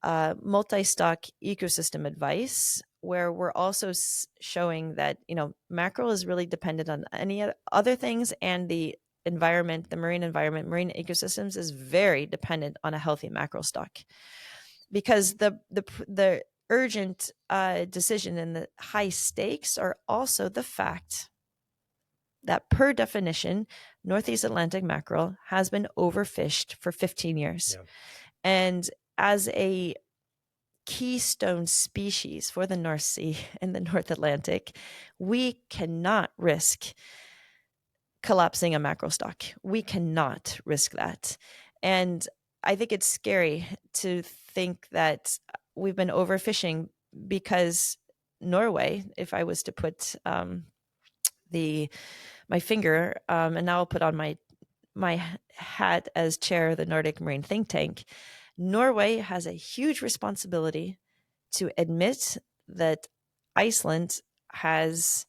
Multi-stock ecosystem advice, where we're also showing that mackerel is really dependent on any other things, and the environment, the marine environment, marine ecosystems is very dependent on a healthy mackerel stock, because the urgent decision and the high stakes are also the fact that, per definition, Northeast Atlantic mackerel has been overfished for 15 years. Yeah. And as a keystone species for the North Sea and the North Atlantic, we cannot risk collapsing a mackerel stock. We cannot risk that. And I think it's scary to think that we've been overfishing because Norway, if I was to put my finger, and now I'll put on my hat as chair of the Nordic Marine Think Tank, Norway has a huge responsibility to admit that Iceland has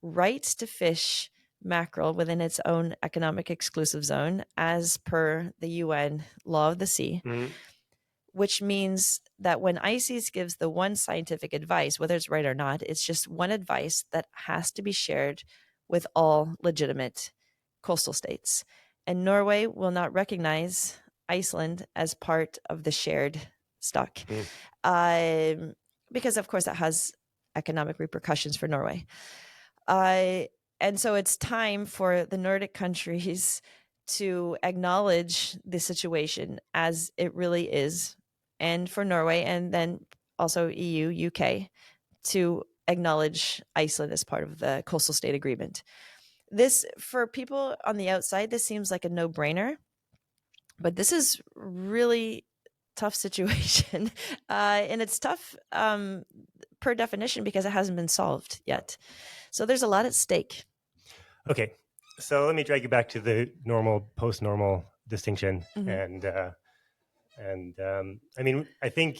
rights to fish mackerel within its own economic exclusive zone as per the UN Law of the Sea, which means that when ICES gives the one scientific advice, whether it's right or not, it's just one advice that has to be shared with all legitimate coastal states. And Norway will not recognize Iceland as part of the shared stock, because, of course, that has economic repercussions for Norway. And so it's time for the Nordic countries to acknowledge the situation as it really is, and for Norway, and then also EU, UK, to acknowledge Iceland as part of the coastal state agreement. This, for people on the outside, this seems like a no-brainer, but this is really tough situation. And it's tough per definition because it hasn't been solved yet. So there's a lot at stake. Okay, so let me drag you back to the normal, post-normal distinction. And I mean, I think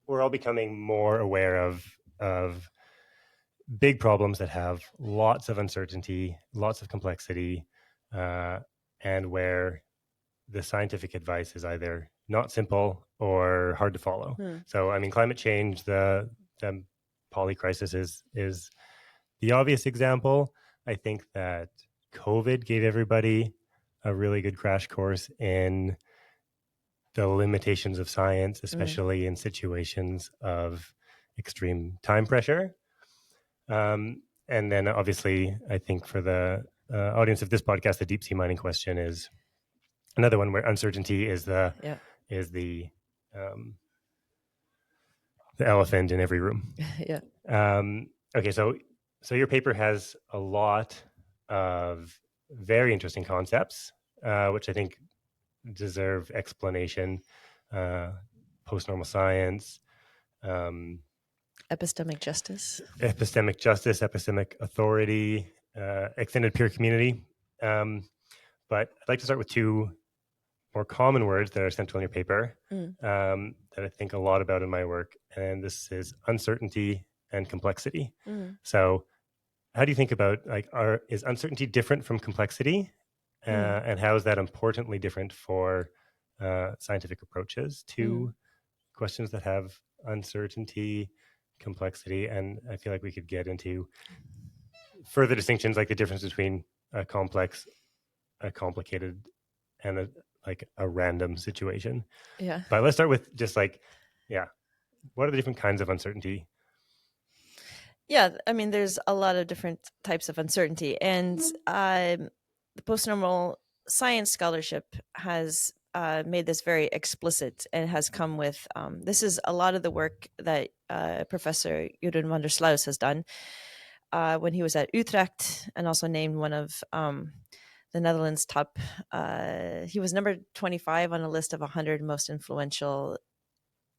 we're all becoming more aware of big problems that have lots of uncertainty, lots of complexity, and where the scientific advice is either not simple or hard to follow. So, I mean, climate change, the poly crisis is the obvious example. I think that COVID gave everybody a really good crash course in the limitations of science, especially in situations of extreme time pressure. And then obviously, I think for the audience of this podcast, the deep sea mining question is another one where uncertainty is the elephant in every room. Okay, so your paper has a lot of very interesting concepts, which I think deserve explanation. Post-normal science, epistemic justice, epistemic authority, extended peer community. But I'd like to start with two more common words that are central in your paper that I think a lot about in my work. And this is uncertainty and complexity. So how do you think about, is uncertainty different from complexity? And how is that importantly different for scientific approaches to questions that have uncertainty, complexity? And I feel like we could get into further distinctions, like the difference between a complex, a complicated, and a random situation. But let's start with just what are the different kinds of uncertainty? Yeah, I mean, there's a lot of different types of uncertainty, and the post-normal science scholarship has made this very explicit, and has come with this is a lot of the work that Professor Jeroen van der Sluis has done when he was at Utrecht, and also named one of the Netherlands top. He was number 25 on a list of 100 most influential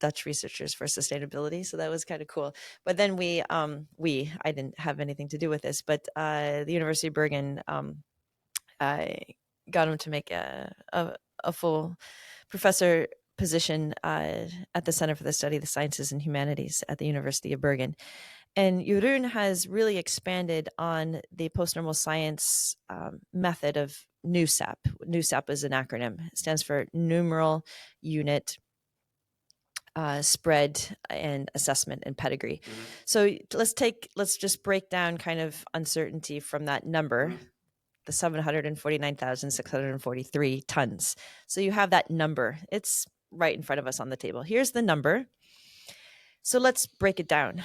Dutch researchers for sustainability. So that was kind of cool. But then I didn't have anything to do with this, but the University of Bergen I got him to make a full professor position at the Center for the Study of the Sciences and Humanities at the University of Bergen. And Jeroen has really expanded on the post-normal science method of NUSAP. NUSAP is an acronym. It stands for numeral, unit, spread, and assessment and pedigree. Mm-hmm. So let's just break down kind of uncertainty from that number, mm-hmm. the 749,643 tons. So you have that number. It's right in front of us on the table. Here's the number. So let's break it down,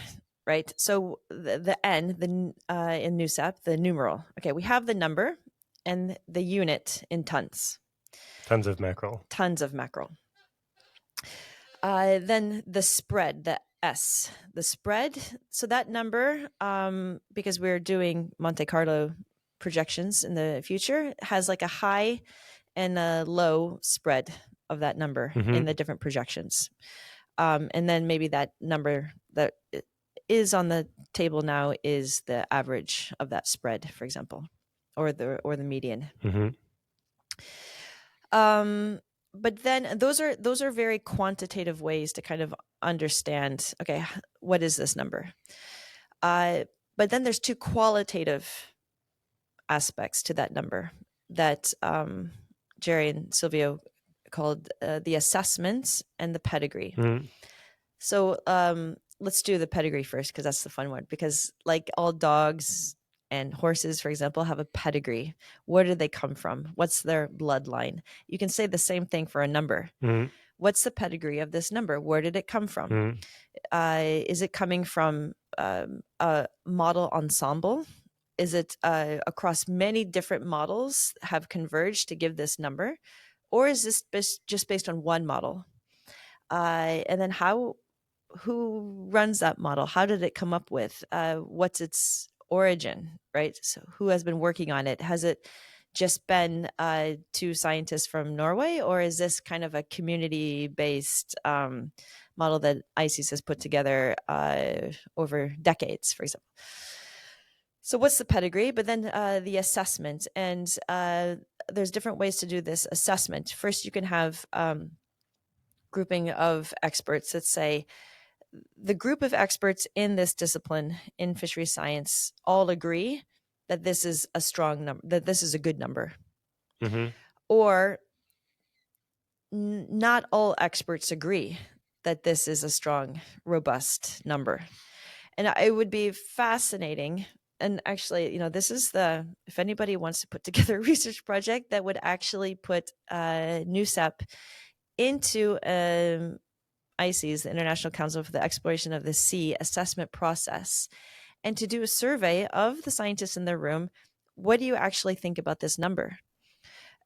right? So the N, in NUSAP, the numeral. Okay, we have the number and the unit in tons. Tons of mackerel. Tons of mackerel. Then the spread, the S, the spread. So that number, because we're doing Monte Carlo projections in the future, has like a high and a low spread of that number mm-hmm. in the different projections. And then maybe that number that is on the table now is the average of that spread, for example, or the median. Mm-hmm. But then those are very quantitative ways to kind of understand, okay, what is this number? But then there's two qualitative aspects to that number that Jerry and Silvio called the assessments and the pedigree. Mm-hmm. So let's do the pedigree first, because that's the fun one. Because like all dogs and horses, for example, have a pedigree. Where do they come from? What's their bloodline? You can say the same thing for a number. Mm-hmm. What's the pedigree of this number? Where did it come from? Mm-hmm. Is it coming from a model ensemble? Is it across many different models have converged to give this number? Or is this just based on one model? And then who runs that model? How did it come up with? What's its origin, right? So who has been working on it? Has it just been two scientists from Norway, or is this kind of a community-based model that IIASA has put together over decades, for example? So what's the pedigree? But then the assessment, and there's different ways to do this assessment. First, you can have grouping of experts that say, the group of experts in this discipline in fisheries science all agree that this is a strong number, that this is a good number. Mm-hmm. Or not all experts agree that this is a strong, robust number. And it would be fascinating. And actually, this is if anybody wants to put together a research project that would actually put NUSAP into ICES, the International Council for the Exploration of the Sea assessment process, and to do a survey of the scientists in the room. What do you actually think about this number?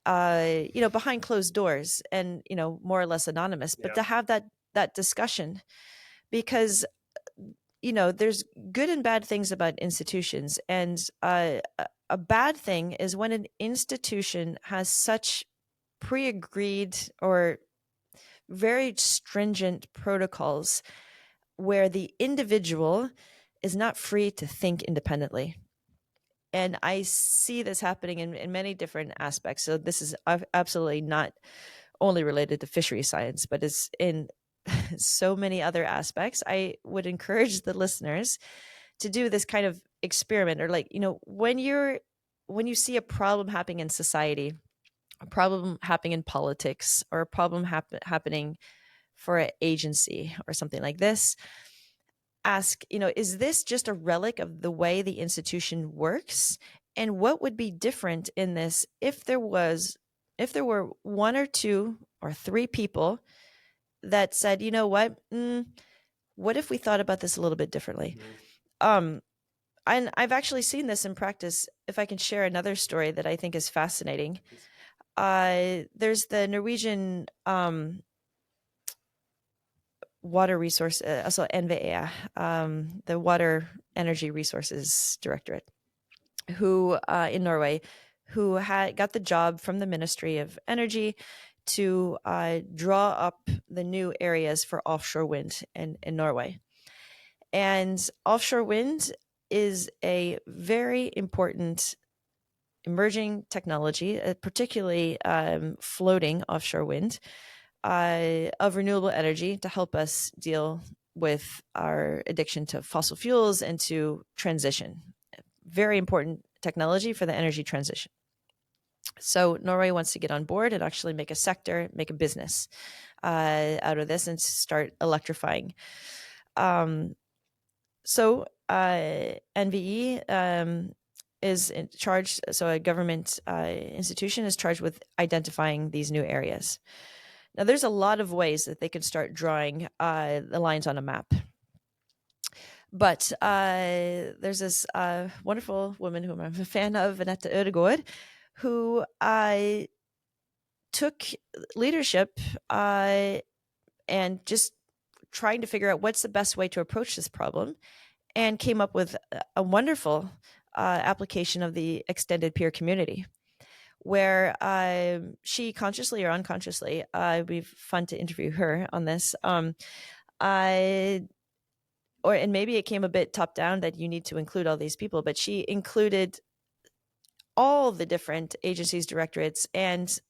Behind closed doors and, more or less anonymous, but to have that discussion, because, there's good and bad things about institutions. And a bad thing is when an institution has such pre-agreed or very stringent protocols where the individual is not free to think independently. And I see this happening in many different aspects. So this is absolutely not only related to fishery science, but it's in so many other aspects. I would encourage the listeners to do this kind of experiment, or when you see a problem happening in society, a problem happening in politics, or a problem happening for an agency or something like this, ask, is this just a relic of the way the institution works? And what would be different in this if there were one or two or three people that said, what if we thought about this a little bit differently? Mm-hmm. And I've actually seen this in practice. If I can share another story that I think is fascinating. There's the Norwegian water resource, also NVE, the Water Energy Resources Directorate, who in Norway, who got the job from the Ministry of Energy to draw up the new areas for offshore wind in Norway. And offshore wind is a very important emerging technology, particularly floating offshore wind of renewable energy to help us deal with our addiction to fossil fuels and to transition. Very important technology for the energy transition. So Norway wants to get on board and actually make a sector, make a business out of this and start electrifying. So NVE is in charge, so a government institution is charged with identifying these new areas. Now, there's a lot of ways that they could start drawing the lines on a map. But there's this wonderful woman whom I'm a fan of, Annette Ødegaard, who took leadership and just trying to figure out what's the best way to approach this problem, and came up with a wonderful application of the extended peer community, where she consciously or unconsciously, it'd be fun to interview her on this, and maybe it came a bit top down that you need to include all these people, but she included all the different agencies, directorates, and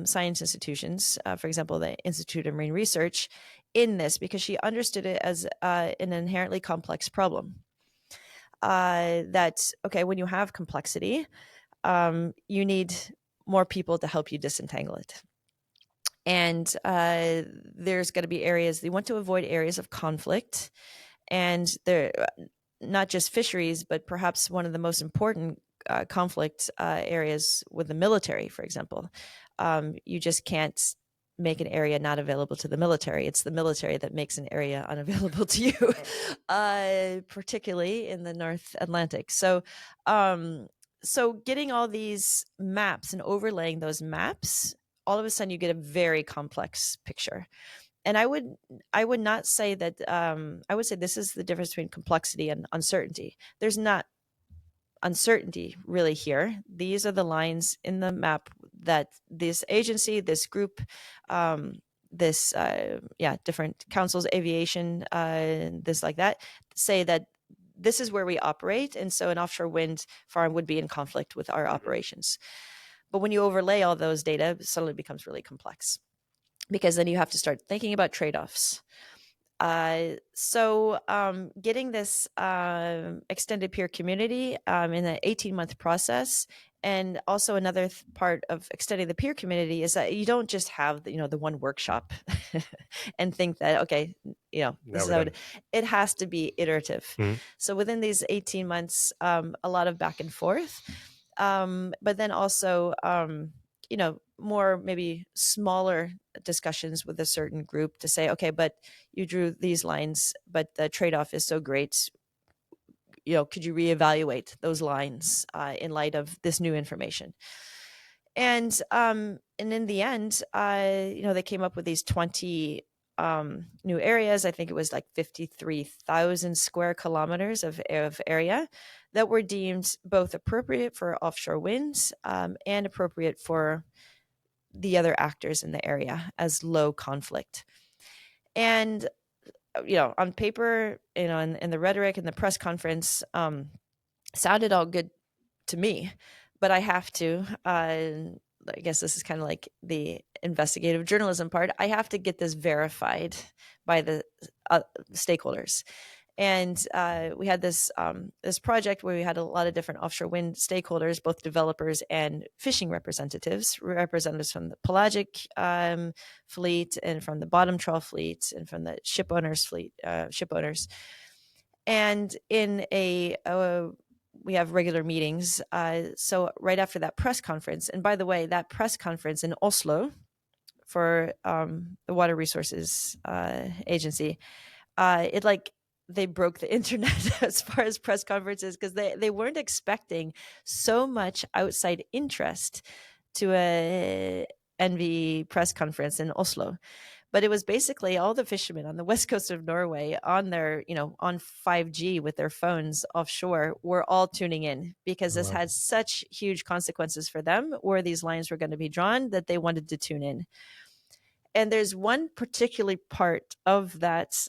science institutions, for example, the Institute of Marine Research, in this because she understood it as an inherently complex problem. That, okay, when you have complexity, you need more people to help you disentangle it. And there's going to be areas, they want to avoid areas of conflict. And they're not just fisheries, but perhaps one of the most important conflict areas with the military, for example. You just can't make an area not available to the military. It's the military that makes an area unavailable to you, particularly in the North Atlantic. So getting all these maps and overlaying those maps, all of a sudden you get a very complex picture. And I would not say that, I would say this is the difference between complexity and uncertainty. There's not uncertainty really here. These are the lines in the map that this agency, this group, different councils, aviation, this like that, say that this is where we operate. And so an offshore wind farm would be in conflict with our operations. But when you overlay all those data, it suddenly becomes really complex, because then you have to start thinking about trade-offs. Getting this extended peer community in an 18-month process, and also another part of extending the peer community is that you don't just have the one workshop and think that, okay, this is how it has to be iterative. Mm-hmm. So within these 18 months, a lot of back and forth, but then also more maybe smaller discussions with a certain group to say, okay, but you drew these lines, but the trade-off is so great. Could you reevaluate those lines in light of this new information? And in the end, they came up with these 20 new areas. I think it was like 53,000 square kilometers of area that were deemed both appropriate for offshore winds and appropriate for the other actors in the area as low conflict. And on paper, in the rhetoric and the press conference, sounded all good to me, but I have to, I guess this is kind of like the investigative journalism part, I have to get this verified by the stakeholders. And we had this project where we had a lot of different offshore wind stakeholders, both developers and fishing representatives from the pelagic fleet and from the bottom trawl fleet and from the ship owners. And in we have regular meetings. So right after that press conference, and by the way, that press conference in Oslo for the Water Resources Agency, they broke the internet as far as press conferences, because they weren't expecting so much outside interest to NVE press conference in Oslo. But it was basically all the fishermen on the west coast of Norway on their, on 5G with their phones offshore were all tuning in because this had such huge consequences for them where these lines were going to be drawn that they wanted to tune in. And there's one particular part of that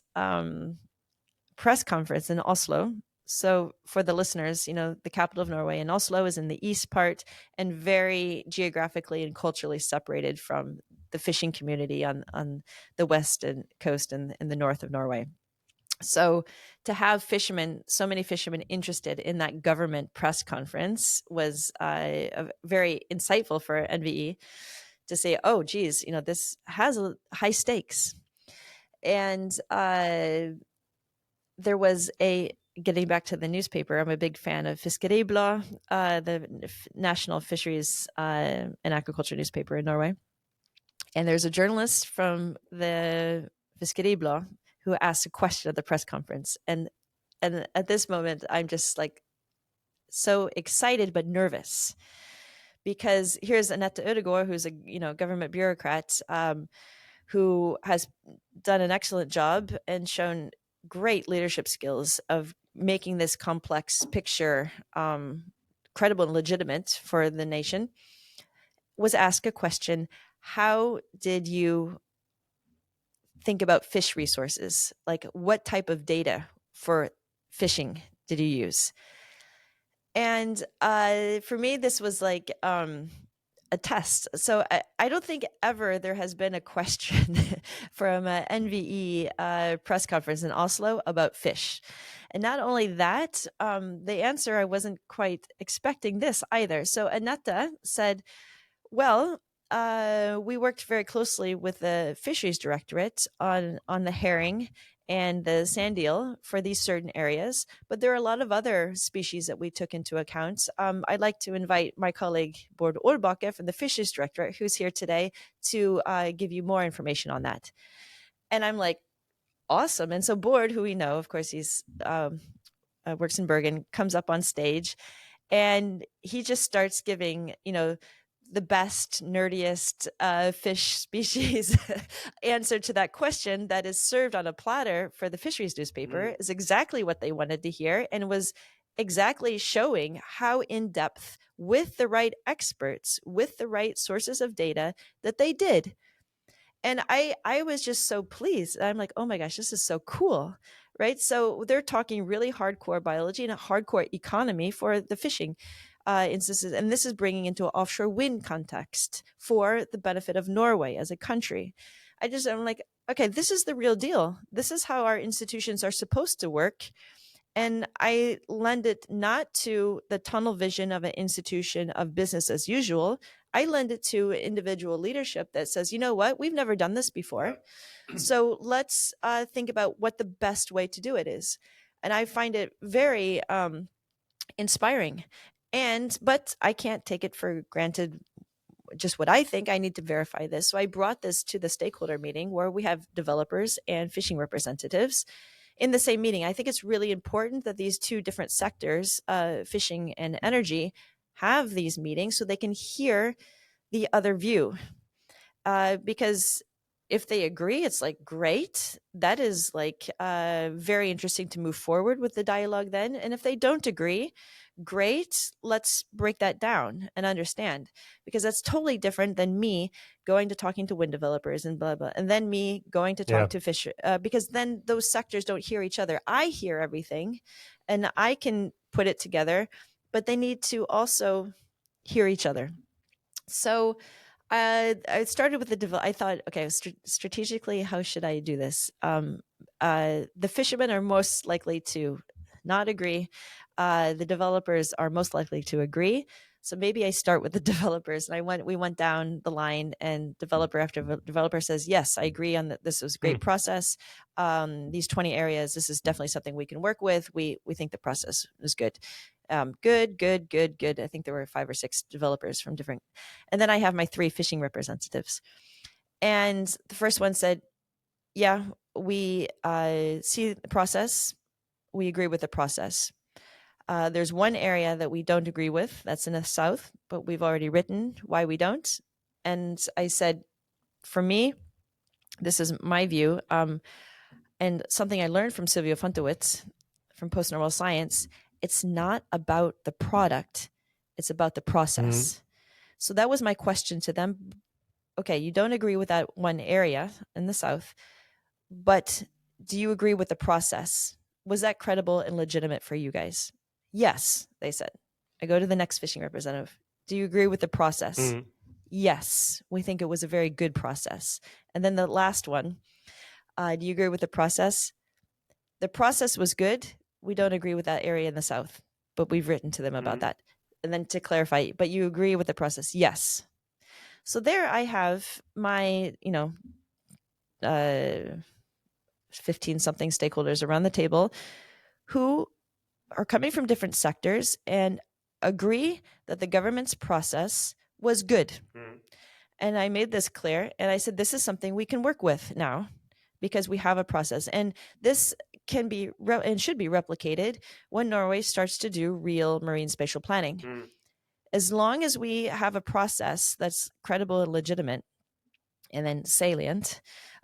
press conference in Oslo. So for the listeners, the capital of Norway in Oslo is in the east part and very geographically and culturally separated from the fishing community on the western coast and in the north of Norway. So to have so many fishermen interested in that government press conference was very insightful for NVE to say, oh, geez, this has high stakes. And there was getting back to the newspaper, I'm a big fan of Fiskeriblad, the national fisheries and agriculture newspaper in Norway. And there's a journalist from the Fiskeriblad who asked a question at the press conference. And at this moment, I'm just like so excited but nervous. Because here's Annette Ødegaard, who's a government bureaucrat who has done an excellent job and shown great leadership skills of making this complex picture credible and legitimate for the nation, was asked a question: how did you think about fish resources? Like, what type of data for fishing did you use? And for me, this was like a test. So I don't think ever there has been a question from an NVE press conference in Oslo about fish. And not only that, the answer, I wasn't quite expecting this either. So Annette said, well, we worked very closely with the fisheries directorate on the herring and the sand eel for these certain areas, but there are a lot of other species that we took into account. I'd like to invite my colleague Bård Aalbakke from the Fisheries Directorate, who's here today, to give you more information on that. And I'm like, awesome. And so Bård, who we know, of course, he's works in Bergen, comes up on stage, and he just starts giving, the best, nerdiest fish species answer to that question that is served on a platter for the fisheries newspaper is exactly what they wanted to hear, and was exactly showing how in depth, with the right experts, with the right sources of data, that they did. And I was just so pleased. I'm like, oh my gosh, this is so cool, right? So they're talking really hardcore biology and a hardcore economy for the fishing instances. And this is bringing into an offshore wind context for the benefit of Norway as a country. I'm like, okay, this is the real deal. This is how our institutions are supposed to work. And I lend it not to the tunnel vision of an institution of business as usual. I lend it to individual leadership that says, you know what, we've never done this before. So let's think about what the best way to do it is. And I find it very inspiring. But I can't take it for granted just what I think. I need to verify this. So I brought this to the stakeholder meeting where we have developers and fishing representatives in the same meeting. I think it's really important that these two different sectors, fishing and energy, have these meetings so they can hear the other view. Because if they agree, it's like, great. That is like very interesting to move forward with the dialogue then. And if they don't agree, great, let's break that down and understand, because that's totally different than me going to talking to wind developers and blah, blah, and then me going to talk to fish, because then those sectors don't hear each other. I hear everything and I can put it together, but they need to also hear each other. So I started with I thought, okay, strategically, how should I do this? The fishermen are most likely to not agree. The developers are most likely to agree. So maybe I start with the developers. And we went down the line, and developer after developer says, yes, I agree on that. This was a great process. These 20 areas, this is definitely something we can work with. We think the process is good. Good. I think there were 5 or 6 developers from different, and then I have my 3 fishing representatives. And the first one said, yeah, we see the process. We agree with the process. There's one area that we don't agree with. That's in the south, but we've already written why we don't. And I said, for me, this is my view, and something I learned from Sylvia Funtowitz from Post-Normal Science, it's not about the product, it's about the process. So that was my question to them. Okay, you don't agree with that one area in the South, but do you agree with the process? Was that credible and legitimate for you guys? Yes, they said. I go to the next fishing representative. Do you agree with the process? Yes, we think it was a very good process. And then the last one, do you agree with the process? The process was good. We don't agree with that area in the South, but we've written to them about that. And then to clarify, but you agree with the process? Yes. So there I have my, 15 something stakeholders around the table who are coming from different sectors and agree that the government's process was good. And I made this clear, and I said, this is something we can work with now because we have a process. And this can be and should be replicated when Norway starts to do real marine spatial planning. As long as we have a process that's credible and legitimate and then salient,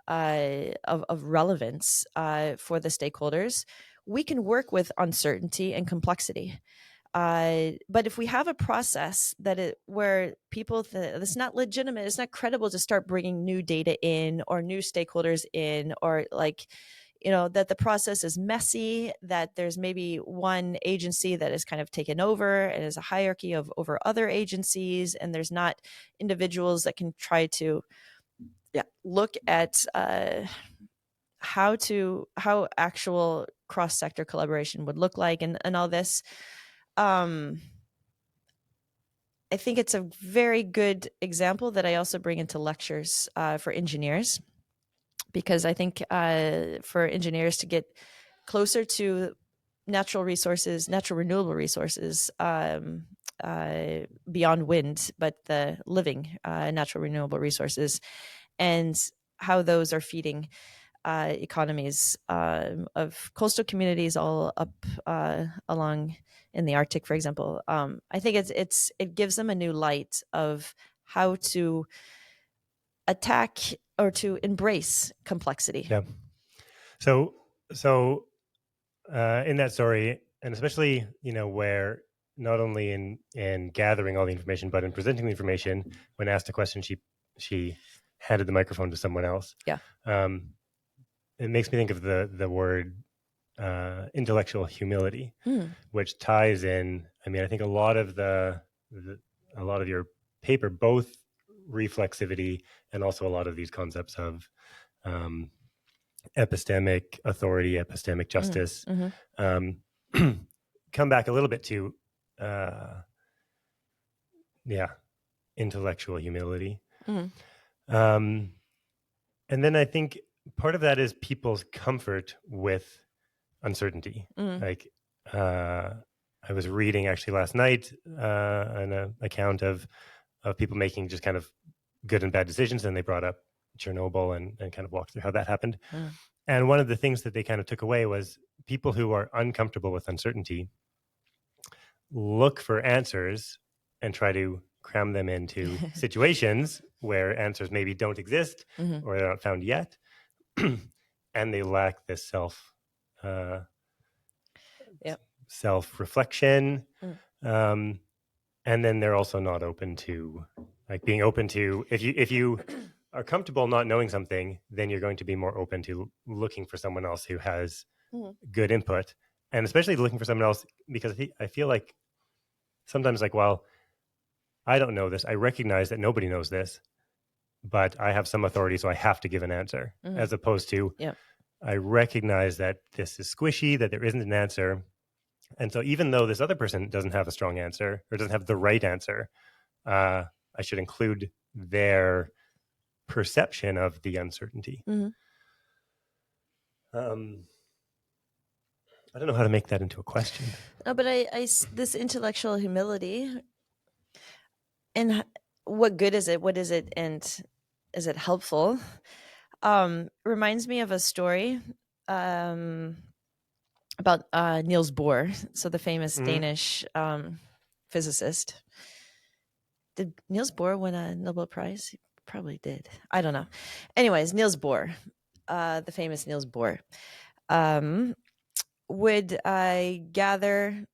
of relevance for the stakeholders, we can work with uncertainty and complexity. But if we have a process where people it's not legitimate, it's not credible to start bringing new data in or new stakeholders in, or that the process is messy, that there's maybe one agency that is kind of taken over and is a hierarchy over other agencies, and there's not individuals that can try to look at how actual cross-sector collaboration would look like, and all this. I think it's a very good example that I also bring into lectures for engineers, because I think for engineers to get closer to natural renewable resources, beyond wind, but the living natural renewable resources, and how those are feeding economies of coastal communities all up along in the Arctic, for example. I think it gives them a new light of how to attack or to embrace complexity. Yeah. So in that story, and especially where not only in gathering all the information, but in presenting the information, when asked a question, she handed the microphone to someone else. Yeah. It makes me think of the word intellectual humility, which ties in. I mean, I think a lot of your paper, both reflexivity and also a lot of these concepts of epistemic authority, epistemic justice, come back a little bit to, intellectual humility. And then I think part of that is people's comfort with uncertainty. Like, I was reading actually last night an account of people making just kind of good and bad decisions, and they brought up Chernobyl and kind of walked through how that happened. And one of the things that they kind of took away was people who are uncomfortable with uncertainty look for answers and try to cram them into situations where answers maybe don't exist or they're not found yet. And they lack this self-reflection. And then they're also not open to, like, being open to, if you are comfortable not knowing something, then you're going to be more open to looking for someone else who has good input, and especially looking for someone else, because I feel like sometimes, like, well, I don't know this. I recognize that nobody knows this, but I have some authority, so I have to give an answer, as opposed to, I recognize that this is squishy, that there isn't an answer. And so even though this other person doesn't have a strong answer or doesn't have the right answer, I should include their perception of the uncertainty. I don't know how to make that into a question. No, but I this intellectual humility, and what good is it? What is it? And is it helpful? Reminds me of a story about Niels Bohr, so the famous Danish physicist. Did Niels Bohr win a Nobel Prize? He probably did. I don't know. Anyways, Niels Bohr, the famous Niels Bohr, would gather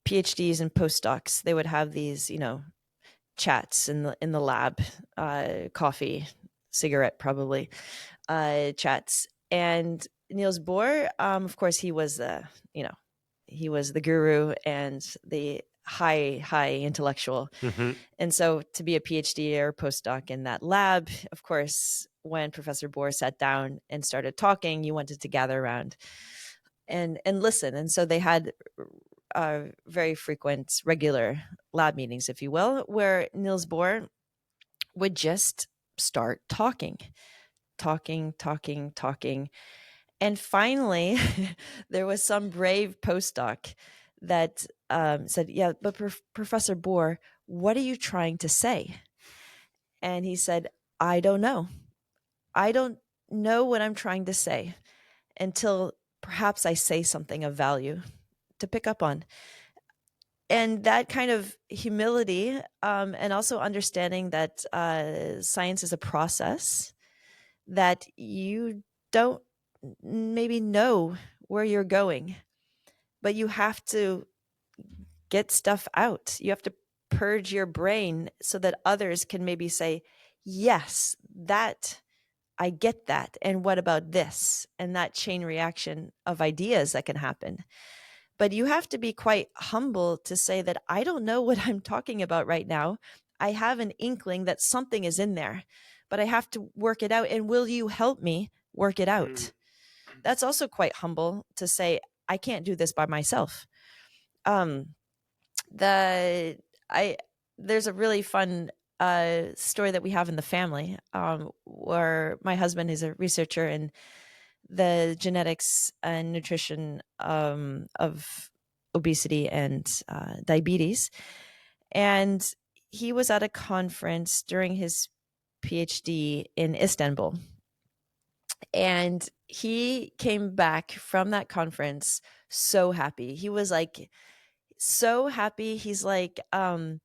PhDs and postdocs. They would have these, chats in the lab, coffee, cigarette, probably, chats. And Niels Bohr, of course, he was he was the guru and the high intellectual. Mm-hmm. And so to be a PhD or postdoc in that lab, of course, when Professor Bohr sat down and started talking, you wanted to gather around and listen. And so they had very frequent, regular lab meetings, if you will, where Niels Bohr would just start talking. And finally, there was some brave postdoc that said, yeah, but Professor Bohr, what are you trying to say? And he said, I don't know. I don't know what I'm trying to say until perhaps I say something of value to pick up on. And that kind of humility, and also understanding that science is a process, that you don't maybe know where you're going, but you have to get stuff out. You have to purge your brain so that others can maybe say, yes, that I get that. And what about this? And that chain reaction of ideas that can happen. But you have to be quite humble to say that I don't know what I'm talking about right now. I have an inkling that something is in there, but I have to work it out. And will you help me work it out? Mm. That's also quite humble to say, I can't do this by myself. There's a really fun story that we have in the family, where my husband is a researcher in the genetics and nutrition of obesity and diabetes. And he was at a conference during his PhD in Istanbul. And he came back from that conference so happy. He was like, so happy. He's like, I'm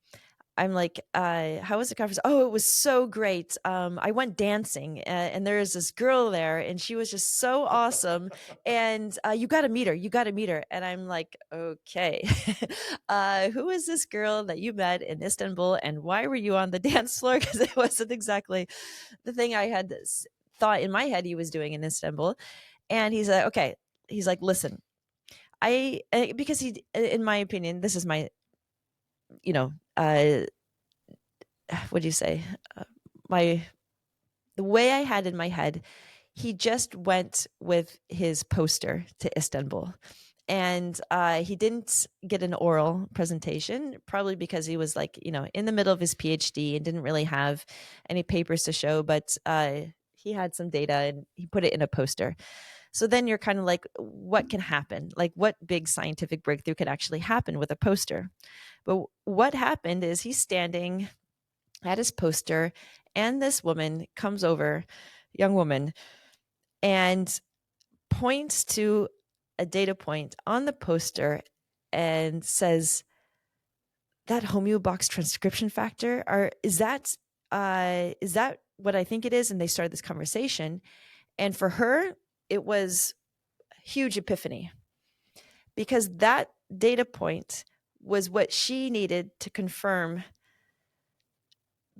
like, how was the conference? Oh, it was so great. I went dancing, and there was this girl there, and she was just so awesome. And you got to meet her. You got to meet her. And I'm like, okay, who is this girl that you met in Istanbul, and why were you on the dance floor? Because it wasn't exactly the thing I had thought in my head he was doing in Istanbul. And he's like, okay. He's like, listen, because he, in my opinion, this is my, what do you say? The way I had in my head, he just went with his poster to Istanbul. And he didn't get an oral presentation, probably because he was like, in the middle of his PhD and didn't really have any papers to show, but he had some data and he put it in a poster. So then you're kind of like, what can happen? Like, what big scientific breakthrough could actually happen with a poster? But what happened is he's standing at his poster, and this woman comes over, young woman, and points to a data point on the poster and says, that homeobox transcription factor, is that what I think it is? And they started this conversation. And for her, it was a huge epiphany, because that data point was what she needed to confirm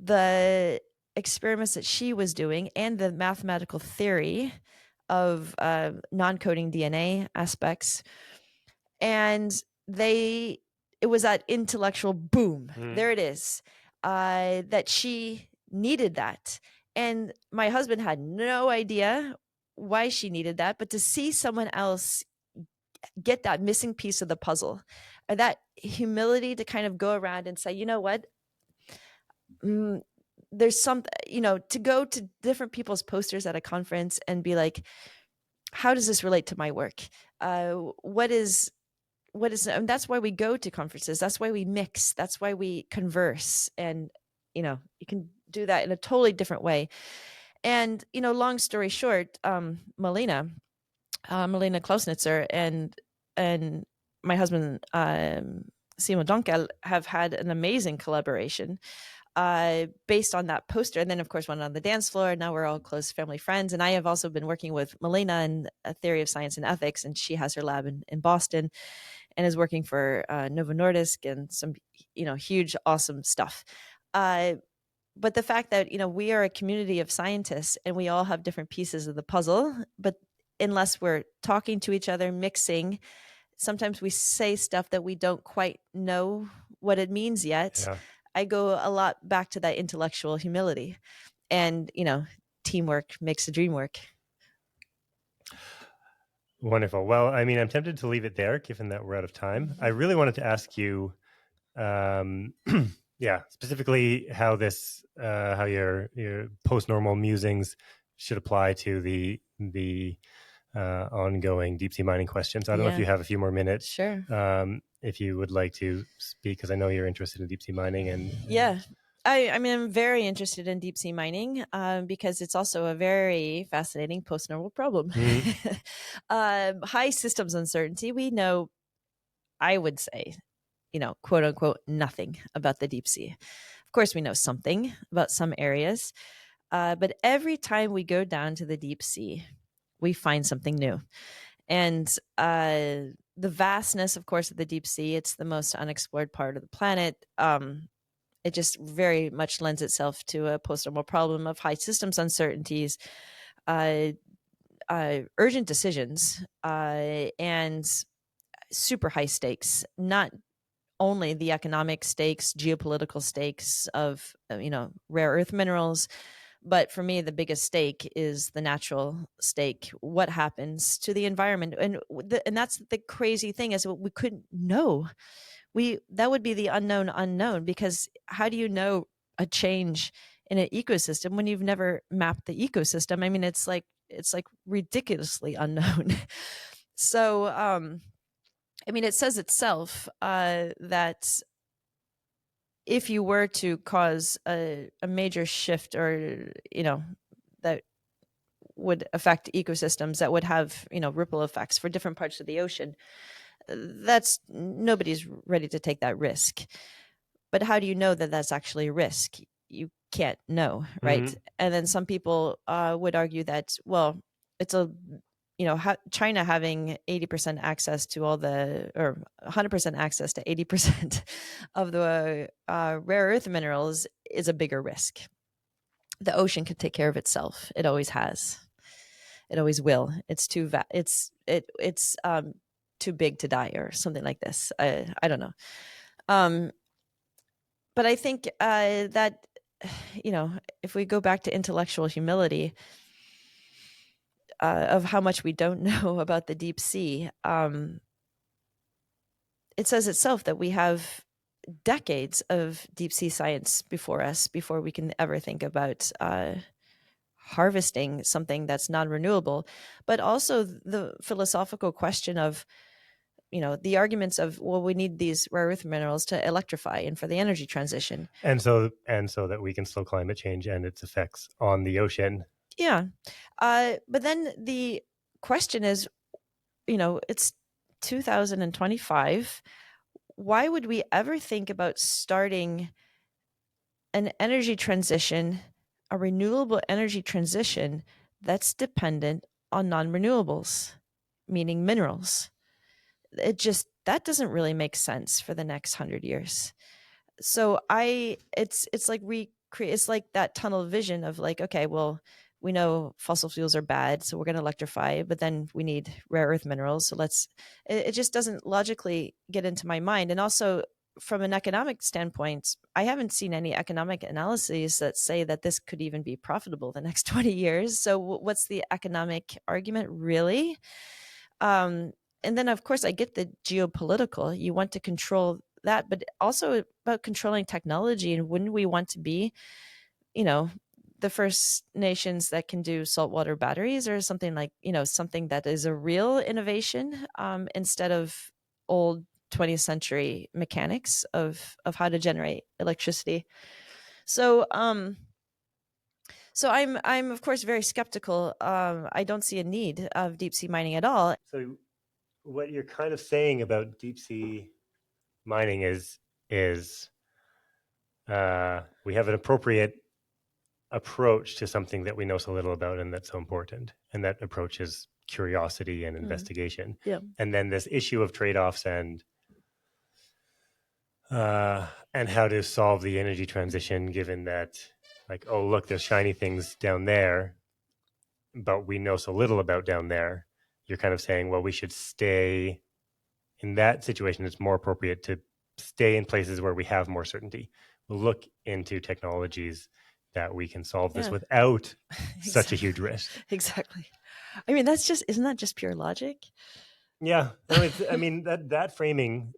the experiments that she was doing and the mathematical theory of non-coding DNA aspects. And it was that intellectual boom. There it is, that she needed that. And my husband had no idea why she needed that, but to see someone else get that missing piece of the puzzle, or that humility to kind of go around and say, you know what, there's something, to go to different people's posters at a conference and be like, how does this relate to my work? What is, and that's why we go to conferences. That's why we mix. That's why we converse. And, you can do that in a totally different way. And, long story short, Melina Klausnitzer and my husband, Simo Donkel have had an amazing collaboration based on that poster. And then, of course, went on the dance floor. Now we're all close family friends. And I have also been working with Milena in a theory of science and ethics, and she has her lab in Boston and is working for Novo Nordisk and some, huge, awesome stuff. But the fact that, we are a community of scientists and we all have different pieces of the puzzle, but unless we're talking to each other, mixing, sometimes we say stuff that we don't quite know what it means yet. Yeah. I go a lot back to that intellectual humility and, teamwork makes the dream work. Wonderful. Well, I mean, I'm tempted to leave it there, given that we're out of time. I really wanted to ask you, specifically how this, how your post-normal musings should apply to the ongoing deep sea mining questions. I don't know if you have a few more minutes. Sure. If you would like to speak, because I know you're interested in deep sea mining. And yeah. I mean, I'm very interested in deep sea mining because it's also a very fascinating post-normal problem. Mm-hmm. High systems uncertainty. We know, I would say, quote unquote, nothing about the deep sea. Of course, we know something about some areas, but every time we go down to the deep sea, we find something new. And the vastness, of course, of the deep sea, it's the most unexplored part of the planet. It just very much lends itself to a post-normal problem of high systems uncertainties, urgent decisions, and super high stakes, not only the economic stakes, geopolitical stakes of, rare earth minerals, but for me, the biggest stake is the natural stake. What happens to the environment? And that's the crazy thing, is we couldn't know. That would be the unknown, because how do you know a change in an ecosystem when you've never mapped the ecosystem? I mean, it's like ridiculously unknown. So, I mean, it says itself that if you were to cause a major shift, or that would affect ecosystems, that would have ripple effects for different parts of the ocean, that's nobody's ready to take that risk. But how do you know that that's actually a risk? You can't know, right? Mm-hmm. And then some people would argue that, well, it's China having 80% access to or 100% access to 80% of the rare earth minerals is a bigger risk. The ocean can take care of itself. It always has. It always will. It's too too big to die, or something like this. I don't know. But I think that, if we go back to intellectual humility, of how much we don't know about the deep sea, it says itself that we have decades of deep sea science before us before we can ever think about harvesting something that's non-renewable. But also the philosophical question of, the arguments of, well, we need these rare earth minerals to electrify and for the energy transition. And so that we can slow climate change and its effects on the ocean. Yeah. But then the question is, it's 2025. Why would we ever think about starting an energy transition, a renewable energy transition that's dependent on non-renewables, meaning minerals? That doesn't really make sense for the next 100 years. So it's like it's like that tunnel vision of like, okay, well, we know fossil fuels are bad, so we're going to electrify, but then we need rare earth minerals. So it just doesn't logically get into my mind. And also, from an economic standpoint, I haven't seen any economic analyses that say that this could even be profitable the next 20 years. So what's the economic argument, really? And then, of course, I get the geopolitical. You want to control that, but also about controlling technology. And wouldn't we want to be, the first nations that can do saltwater batteries, or something like, something that is a real innovation, instead of old 20th century mechanics of how to generate electricity. So, I'm of course very skeptical. I don't see a need of deep sea mining at all. So what you're kind of saying about deep sea mining is we have an appropriate approach to something that we know so little about and that's so important, and that approach is curiosity and investigation. Yeah. And then this issue of trade-offs and how to solve the energy transition, given that, like, oh look, there's shiny things down there, but we know so little about down there. You're kind of saying, well, we should stay in that situation. It's more appropriate to stay in places where we have more certainty. We'll look into technologies that we can solve this without such a huge risk. Exactly. I mean, isn't that just pure logic? Yeah. I mean, that framing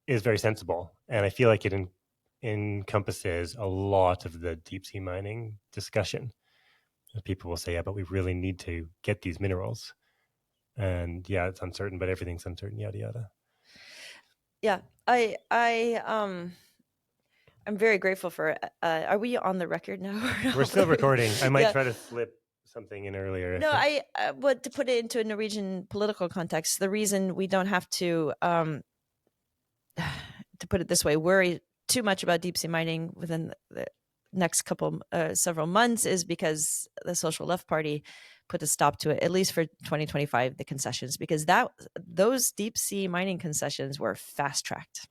is very sensible. And I feel like it encompasses a lot of the deep sea mining discussion. People will say, yeah, but we really need to get these minerals. And yeah, it's uncertain, but everything's uncertain, yada, yada. Yeah. I'm very grateful for, are we on the record now? We're still recording. I might try to slip something in earlier. No, but to put it into a Norwegian political context, the reason we don't have to put it this way, worry too much about deep sea mining within the next several months is because the Social Left Party put a stop to it, at least for 2025, the concessions, because those deep sea mining concessions were fast tracked.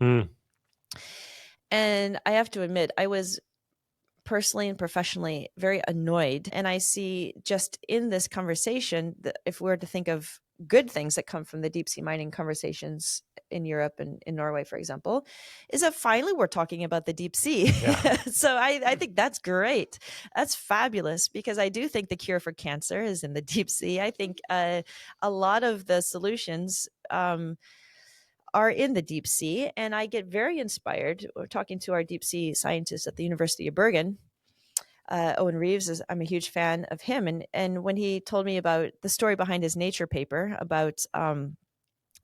And I have to admit, I was personally and professionally very annoyed. And I see just in this conversation that if we were to think of good things that come from the deep sea mining conversations in Europe and in Norway, for example, is that finally we're talking about the deep sea. Yeah. So I think that's great. That's fabulous, because I do think the cure for cancer is in the deep sea. I think a lot of the solutions are in the deep sea. And I get very inspired. We're talking to our deep sea scientist at the University of Bergen, Owen Reeves. I'm a huge fan of him. And when he told me about the story behind his Nature paper about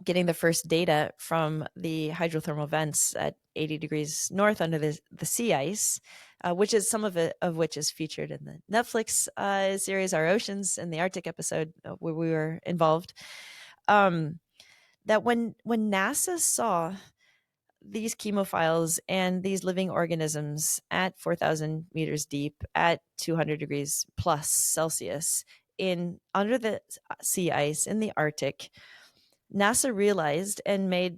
getting the first data from the hydrothermal vents at 80 degrees north under the sea ice, which is some of which is featured in the Netflix series, Our Oceans, and the Arctic episode where we were involved, that when NASA saw these chemophiles and these living organisms at 4,000 meters deep at 200 degrees plus Celsius under the sea ice in the Arctic, NASA realized and made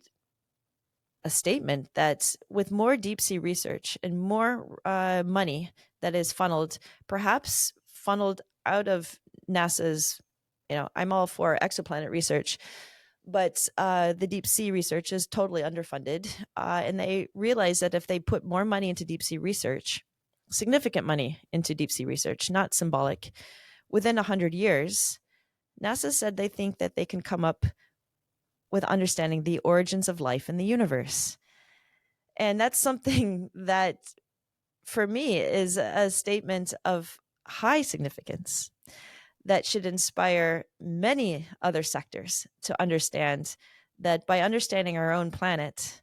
a statement that with more deep sea research and more money that is perhaps funneled out of NASA's, I'm all for exoplanet research, but the deep sea research is totally underfunded. And they realized that if they put more money into deep sea research, significant money into deep sea research, not symbolic, within 100 years, NASA said they think that they can come up with understanding the origins of life in the universe. And that's something that, for me, is a statement of high significance that should inspire many other sectors to understand that by understanding our own planet,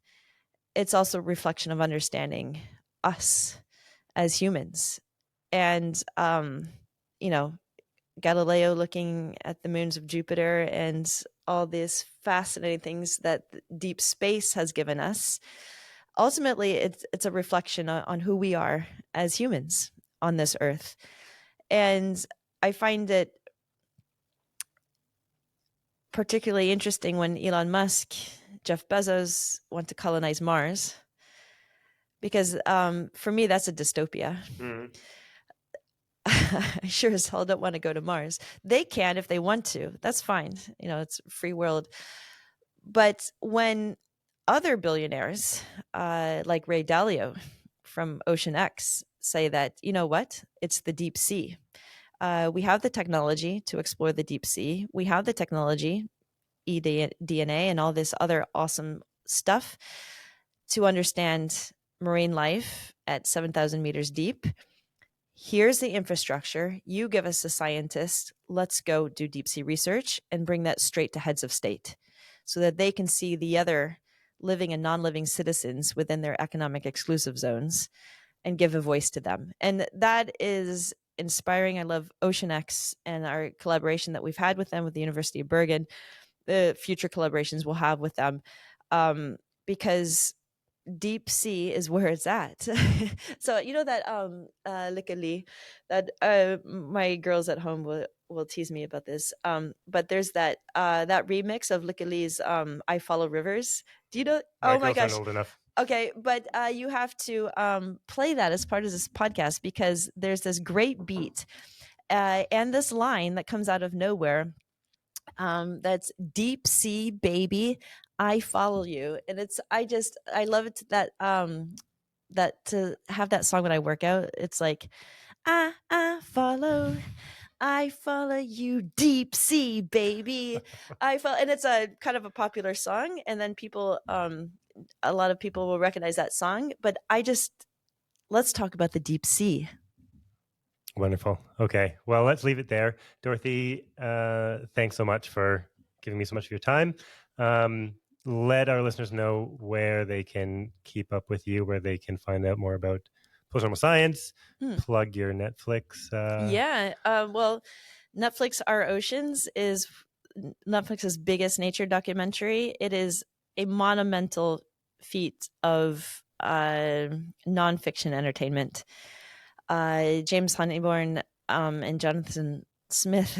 it's also a reflection of understanding us as humans. And, Galileo looking at the moons of Jupiter and all these fascinating things that deep space has given us. Ultimately, it's a reflection on who we are as humans on this earth. And I find it particularly interesting when Elon Musk, Jeff Bezos want to colonize Mars, because for me, that's a dystopia. I sure as hell don't want to go to Mars. They can if they want to. That's fine. It's a free world. But when other billionaires like Ray Dalio from Ocean X say that, you know what, it's the deep sea. We have the technology to explore the deep sea. We have the technology, eDNA and all this other awesome stuff to understand marine life at 7,000 meters deep. Here's the infrastructure. You give us a scientist. Let's go do deep sea research and bring that straight to heads of state so that they can see the other living and non-living citizens within their economic exclusive zones and give a voice to them. And that is inspiring. I love Ocean X and our collaboration that we've had with them with the University of Bergen, the future collaborations we'll have with them, because deep sea is where it's at. So you know that Likali, that my girls at home will tease me about this. But there's that that remix of Likali's I Follow Rivers. Do you know? My Oh my girls aren't gosh. old enough. Okay, but you have to play that as part of this podcast, because there's this great beat and this line that comes out of nowhere. That's deep sea baby, I follow you. And I love it that to have that song when I work out. It's like, I follow you, deep sea baby. I follow, and it's a kind of a popular song. And then a lot of people will recognize that song. But let's talk about the deep sea. Wonderful. Okay. Well, let's leave it there. Dorothy, thanks so much for giving me so much of your time. Let our listeners know where they can keep up with you, where they can find out more about postnormal science, plug your Netflix. Well, Netflix Our Oceans is Netflix's biggest nature documentary. It is a monumental feat of nonfiction entertainment. James Honeyborn and Jonathan Smith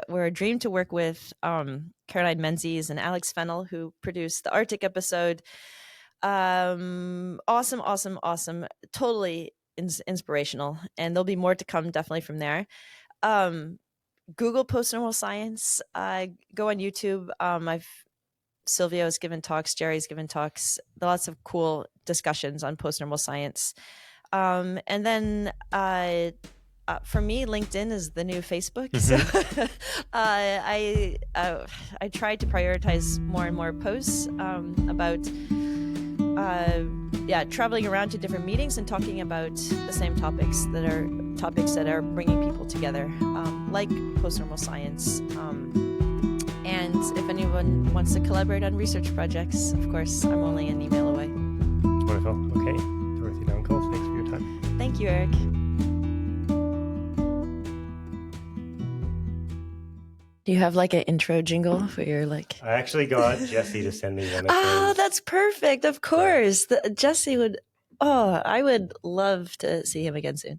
were a dream to work with. Caroline Menzies and Alex Fennell, who produced the Arctic episode. Awesome. Totally inspirational. And there'll be more to come definitely from there. Google postnormal science. Go on YouTube. Silvio's given talks, Jerry's given talks, lots of cool discussions on postnormal science. And then for me, LinkedIn is the new Facebook. Mm-hmm. So I tried to prioritize more and more posts about traveling around to different meetings and talking about the same topics that are bringing people together, like postnormal science. And if anyone wants to collaborate on research projects, of course, I'm only an email away. Wonderful. Okay. Dorothy Dankel, thanks for your time. Thank you, Eric. Do you have like an intro jingle where you're like... I actually got Jesse to send me one of Oh, his. that's perfect. Of course. Jesse would... Oh, I would love to see him again soon.